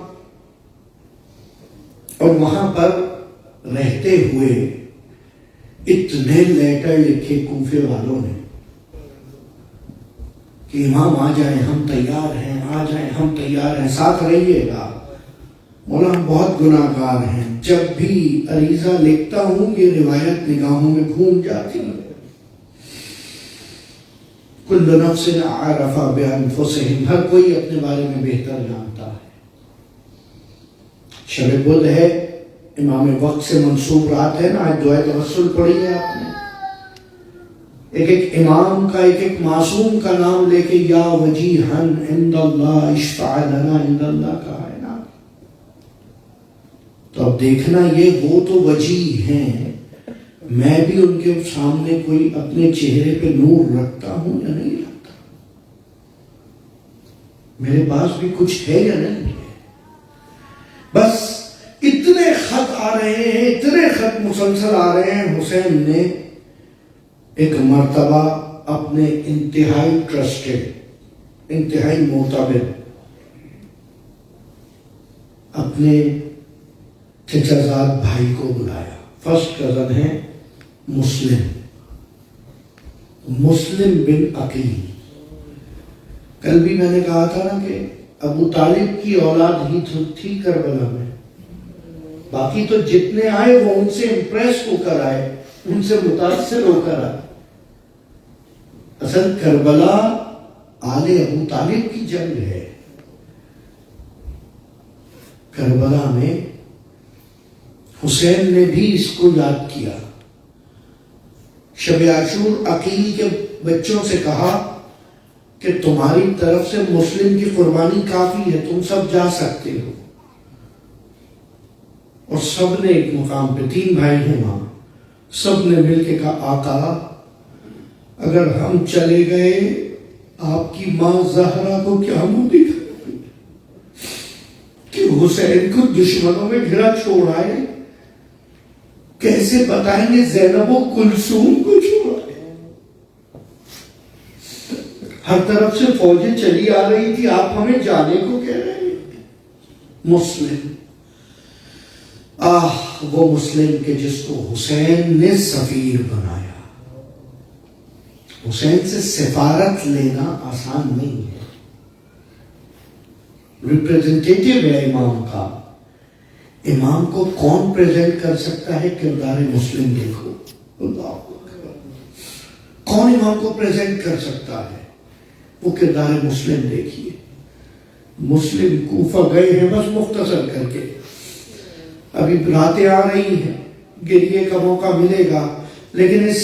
اور وہاں پر رہتے ہوئے اتنے لیٹر لکھے کوفے والوں نے کہ امام آ جائیں ہم تیار ہیں, آ جائیں ہم تیار ہیں, ساتھ رہیے گا. مولا ہم بہت گناہ گار ہیں, جب بھی عریضہ لکھتا ہوں یہ روایت نگاہوں میں گھوم جاتی ہے. کل نفس عرف بانفسہم, ہر کوئی اپنے بارے میں بہتر جانتا ہے. شب بدھ ہے, امام وقت سے منسوب رات ہے نا. آج دعائے توسل پڑھی ہے آپ نے, ایک ایک امام کا ایک ایک معصوم کا نام لے کے یا وجیہن عند اللہ اشفع لنا عند اللہ کہا ہے نا. تو اب دیکھنا یہ وہ تو وجیہ ہیں, میں بھی ان کے سامنے کوئی اپنے چہرے پہ نور رکھتا ہوں یا نہیں رکھتا, میرے پاس بھی کچھ ہے یا نہیں ہے. بس اتنے خط آ رہے ہیں, اتنے خط مسلسل آ رہے ہیں. حسین نے ایک مرتبہ اپنے انتہائی ٹرسٹڈ, انتہائی معتبر اپنے چچا زاد بھائی کو بلایا. فرسٹ کزن ہے مسلم بن عقیل. کل بھی میں نے کہا تھا نا کہ ابو طالب کی اولاد ہی تھی کربلا میں, باقی تو جتنے آئے وہ ان سے امپریس ہو کر آئے, ان سے متاثر ہو کر آئے. اصل کربلا آل ابو طالب کی جنگ ہے. کربلا میں حسین نے بھی اس کو یاد کیا. شب عاشور عقیل کے بچوں سے کہا کہ تمہاری طرف سے مسلم کی قربانی کافی ہے, تم سب جا سکتے ہو. اور سب نے ایک مقام پہ, 3 بھائی ہیں وہاں, سب نے مل کے کہا آقا اگر ہم چلے گئے آپ کی ماں زہرا کو کیا منہ دکھائیں کہ حسین کو دشمنوں میں گھرا چھوڑ آئے, کیسے بتائیں گے زینب و کلثوم کو چھوڑا. ہر طرف سے فوجیں چلی آ رہی تھی, آپ ہمیں جانے کو کہہ رہے ہیں. مسلم, وہ مسلم کہ جس کو حسین نے سفیر بنایا. حسین سے سفارت لینا آسان نہیں ہے, ریپریزنٹیٹیو ہے امام کا. امام کو کون پریزنٹ کر سکتا ہے؟ کردار مسلم دیکھو. اللہ اکبر, کون امام کو پریزنٹ کر سکتا ہے؟ وہ کردار مسلم دیکھیے. مسلم کوفہ گئے ہیں, بس مختصر کر کے, ابھی راتیں آ رہی ہیں, گریے کا موقع ملے گا, لیکن اس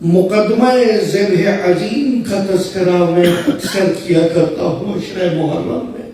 مقدمہ ذبح عظیم کا تذکرہ میں اکثر کیا کرتا ہوں عشرہ محرم میں,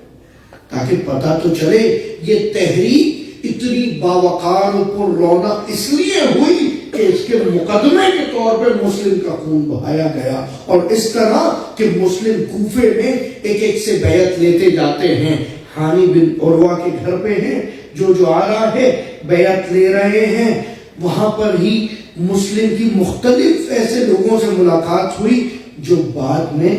تاکہ پتہ تو چلے یہ تحریک اتنی باوقار و پر رونق اس لیے ہوئی کہ اس کے مقدمے کے طور پہ مسلم کا خون بہایا گیا. اور اس طرح کہ مسلم کوفے میں ایک ایک سے بیعت لیتے جاتے ہیں. حانی بن عروہ کے گھر پہ ہیں, جو آ رہا ہے بیعت لے رہے ہیں. وہاں پر ہی مسلم کی مختلف ایسے لوگوں سے ملاقات ہوئی جو بعد میں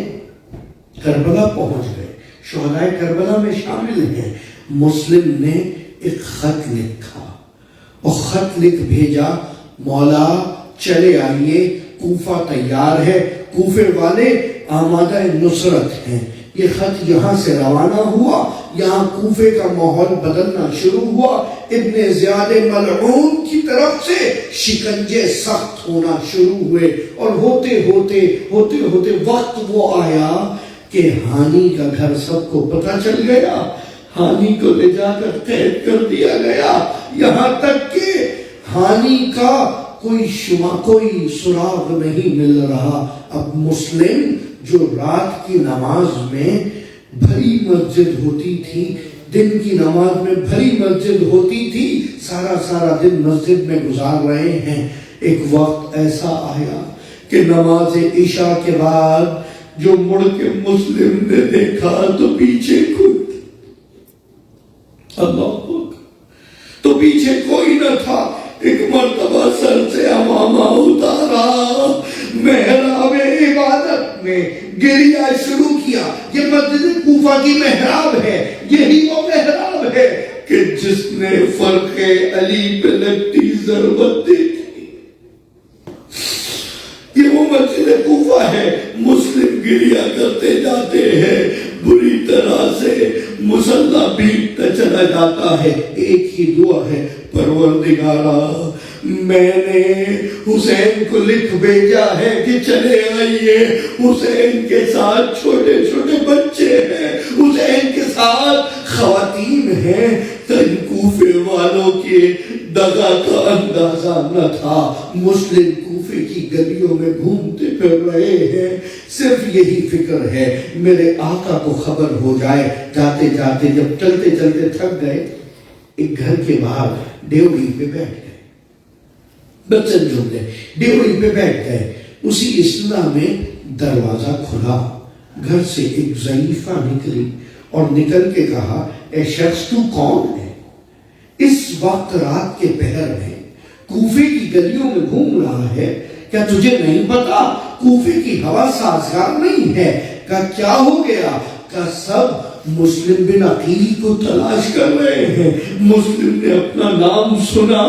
کربلا پہنچ گئے, شہدائے کربلا میں شامل ہیں. مسلم نے ایک خط لکھا اور خط لکھ بھیجا, مولا چلے آئیے کوفہ تیار ہے، کوفے والے آمادہ نصرت ہیں۔ یہ خط یہاں سے روانہ ہوا، یہاں کوفے کا ماحول بدلنا شروع ہوا، ابن زیاد ملعون کی طرف سے شکنجے سخت ہونا شروع ہوئے، اور ہوتے ہوتے وقت وہ آیا کہ ہانی کا گھر سب کو پتہ چل گیا، ہانی کو لے جا کر قید کر دیا گیا، یہاں تک کہ ہانی کا کوئی سراغ نہیں مل رہا۔ اب مسلم جو رات کی نماز میں بھری مسجد ہوتی تھی، دن کی نماز میں بھری مسجد ہوتی تھی، سارا دن مسجد میں گزار رہے ہیں، ایک وقت ایسا آیا کہ نماز عشاء کے بعد جو مڑ کے مسلم نے دیکھا تو پیچھے کوئی نہ تھا۔ ایک مرتبہ سر سے امامہ اتارا، محراب عبادت میں گریا شروع کیا۔ یہ مسجد کوفہ کی محراب ہے، یہی وہ محراب ہے کہ جس نے فرق علی پہ لگتی ضربت دی تھی، یہ وہ مسجد کوفہ ہے۔ مسلم گریا کرتے جاتے ہیں، بری طرح سے مصلا بیٹتا چلا جاتا ہے۔ ایک ہی دعا ہے، پروردگارا میں نے حسین کو لکھ بھیجا ہے کہ چلے آئیے، حسین کے ساتھ چھوٹے بچے ہیں، حسین کے ساتھ خواتین ہیں۔ تن کوفے والوں کے دغا کا اندازہ نہ تھا۔ مسلم کوفے کی گلیوں میں گھومتے پھر رہے ہیں، صرف یہی فکر ہے میرے آقا کو خبر ہو جائے۔ جاتے جب چلتے تھک گئے، ایک گھر کے باہر ڈیوڑی پہ بیٹھ گئے، بچن جملے ڈیوڑی پہ بیٹھ گئے۔ اسی اثنا میں دروازہ کھلا، گھر سے ایک ضعیفہ نکلی اور نکل کے کہا، اے شخص تو کون ہے؟ اس وقت رات کے پہر میں کوفے کی گلیوں میں گھوم رہا ہے، کیا تجھے نہیں پتا کوفے کی ہوا سازگار نہیں ہے؟ کیا ہو گیا؟ سب مسلم بن عقیل کو تلاش کر رہے ہیں۔ مسلم نے اپنا نام سنا،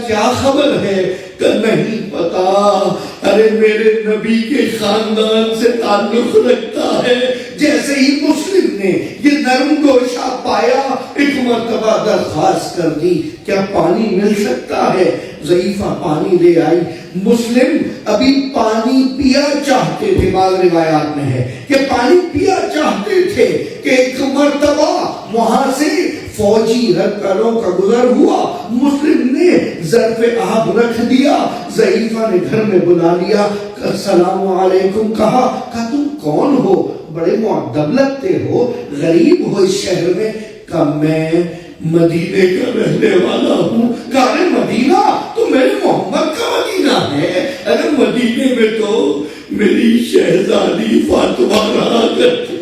کیا خبر ہے؟ نہیں پتا، ارے میرے نبی کے خاندان سے تعلق رکھتا ہے۔ جیسے ہی مسلم نے یہ نرم گوشہ پایا، ایک مرتبہ درخواست کر دی، کیا پانی مل سکتا ہے؟ ضعیفہ پانی لے آئی۔ مسلم ابھی پانی پیا چاہتے تھے، بعض روایات میں ہے کہ پانی پیا چاہتے تھے کہ ایک مرتبہ وہاں سے فوجی رکھوں کا گزر ہوا، مسلم نے ظرف آب رکھ دیا، ضعیفہ نے گھر میں بلا لیا، السلام علیکم کہا، تم کون ہو؟ بڑے مؤدب لگتے ہو، غریب ہو اس شہر میں؟ کہا میں مدینے کا رہنے والا ہوں۔ کہا مدینہ تو میرے محمد کا مدینہ ہے، اگر مدینے میں تو میری شہزادی فاطمہ رہا کرتی۔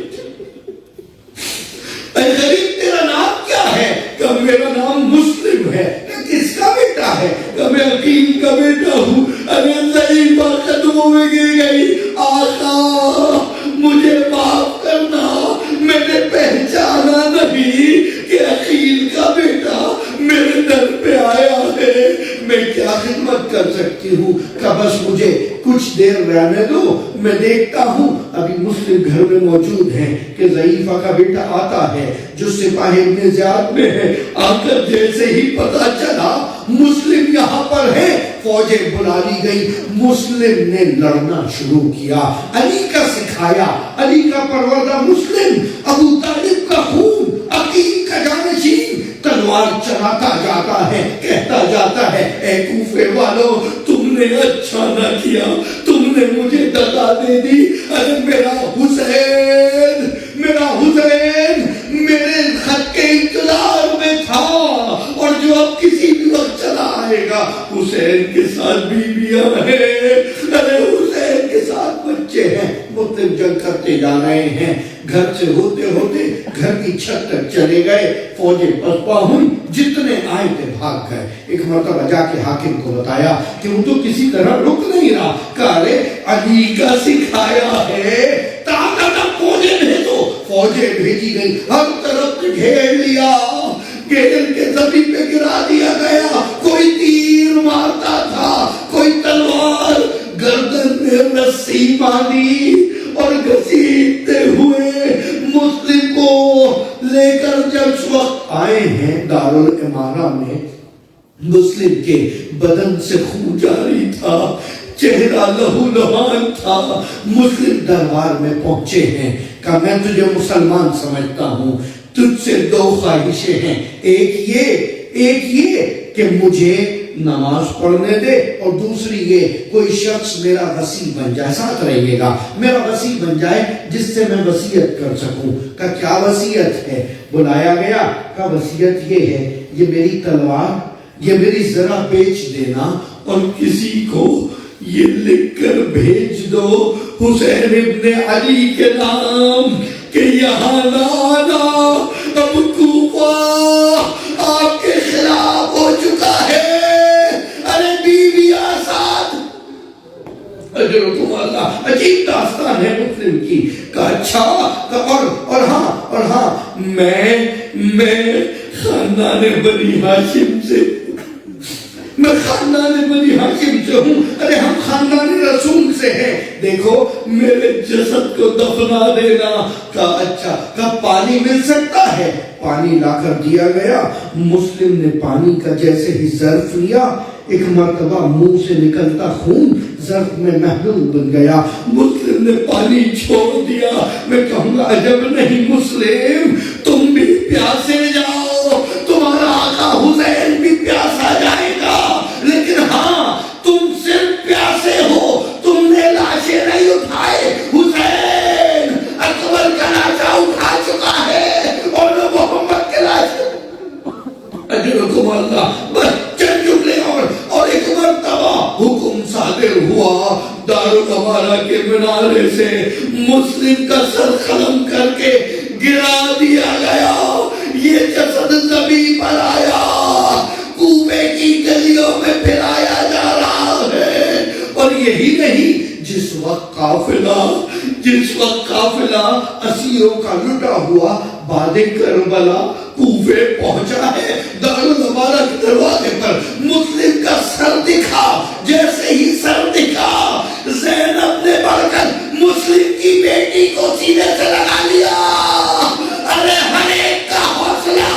اے غریب تیرا نام کیا ہے؟ کہ میرا نام مسلم ہے۔ کس کا بیٹا ہے؟ کہ میں عقیل کا بیٹا ہوں۔ ارے ضعیفہ قدموں میں گر گئی، آقا مجھے معاف کرنا، میں نے پہچانا نہیں کہ عقیل کا بیٹا میرے در پہ آیا ہے، میں کیا خدمت کر سکتی ہوں؟ کہ بس مجھے کچھ دیر رہنے دو، میں دیکھتا ہوں۔ ابھی مسلم گھر میں موجود ہیں کہ ضعیفہ کا بیٹا آتا ہے جو سپاہ ابن زیاد میں ہے۔ آ کر جیسے ہی پتا چلا مسلم یہاں پر ہے، فوجیں بلا لی گئی، مسلم نے لڑنا شروع کیا۔ علی کا سکھایا، علی کا پروردہ مسلم، ابو طالب کا خون، عقیل کا جانشین، تلوار چلاتا جاتا ہے، کہتا جاتا ہے، اے کوفے والو تم نے اچھا نہ کیا، تم نے مجھے دغا دے دی۔ ارے میرا حسین میرے خط کے انتظار میں تھا، اور جو اب کسی بھی وقت چلا آئے گا۔ حسین کے ساتھ بیویاں ہیں، ارے حسین کے ساتھ بچے ہیں۔ مسلم جنگ کرتے جا رہے ہیں، گھر سے ہوتے گھر کی چھت تک چلے گئے، فوجیں پسپا ہوئی، جتنے آئے تھے بھاگ گئے۔ ایک مرتبہ جا کے حاکم کو بتایا کہ وہ تو کسی طرح رک نہیں رہا۔ کہا رے علی کا سکھایا ہے، فوجیں بھیجو۔ فوجیں بھیجی گئی، ہر طرف گھیر لیا، گھیر کے زمین پہ گرا دیا گیا۔ کوئی تیر مارتا تھا، کوئی تلوار، گردن رسی باندھی اور گھسیٹتے ہوئے مسلم کو لے کر جب اس وقت آئے ہیں دارالامانہ میں، مسلم کے بدن سے خون جاری تھا، چہرہ لہو لہان تھا، مسلم دربار میں پہنچے ہیں، کہا میں تجھے مسلمان سمجھتا ہوں، تجھ سے دو خواہشیں ہیں، ایک یہ کہ مجھے نماز پڑھنے دے، اور دوسری یہ کوئی شخص میرا وصی بن جائے، ساتھ رہیے گا، میرا وصی بن جائے جس سے میں وصیت کر سکوں۔ کہا کیا وصیت ہے؟ بلایا گیا، کہا وصیت یہ ہے، یہ میری تلوار، یہ میری ذرا بیچ دینا، اور کسی کو یہ لکھ کر بھیج دو حسین ابن علی کے نام کہ یہاں نہ آنا، اب کوفہ آپ کے خلاف ہو چکا ہے۔ ارے بیوی آزاد، اجرکم اللہ، عجیب داستان ہے مسلم کی۔ کہا اچھا، اور ہاں میں خاندان بنی ہاشم سے، میں خاندان بنی ہاشم سے ہوں۔ ارے ہم خاندان رسول سے ہیں، دیکھو میرے جسد کو دفنا دینا۔ کہا اچھا، کہا پانی مل سکتا ہے؟ پانی لا کر دیا گیا۔ مسلم نے پانی کا جیسے ہی ظرف لیا، ایک مرتبہ منہ سے نکلتا خون ظرف میں محلول بن گیا۔ مسلم نے پانی چھوڑ دیا۔ میں کہوں گا عجب نہیں مسلم، تم بھی پیاسے جاؤ، تمہارا آقا حسین بھی پیاسا جائے گا، لیکن ہاں تم صرف پیاسے ہو، تم نے لاشیں نہیں اٹھائے۔ حسین اکبر کا لاشا اٹھا چکا ہے، اور محمد کے لاشے، اجرکم اللہ۔ بس چند جملے اور ایک مرتبہ حکم صادر ہوا دارالامانہ کے منارے سے، مسلم کا سر قلم کر کے گرا دیا گیا۔ یہ جسد زمین پر آیا، کوفے کی گلیوں میں پھرایا جا رہا ہے۔ اور یہی نہیں، جس وقت قافلہ اسیروں کا لٹا ہوا بعد کربلا کوفے پہنچا ہے، دارالامانہ کے دروازے پر مسلم کا سر دکھا۔ جیسے ہی سر دکھا، زینب نے بڑھ کر مسلم کی بیٹی کو سینے سے لگا لیا۔ ارے ہر ایک کا حوصلہ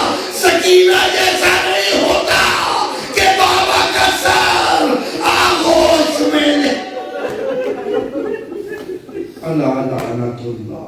سکینہ جیسا نہیں ہوتا کہ بابا کا سر آغوش میں لے۔ اللہ لعنت اللہ۔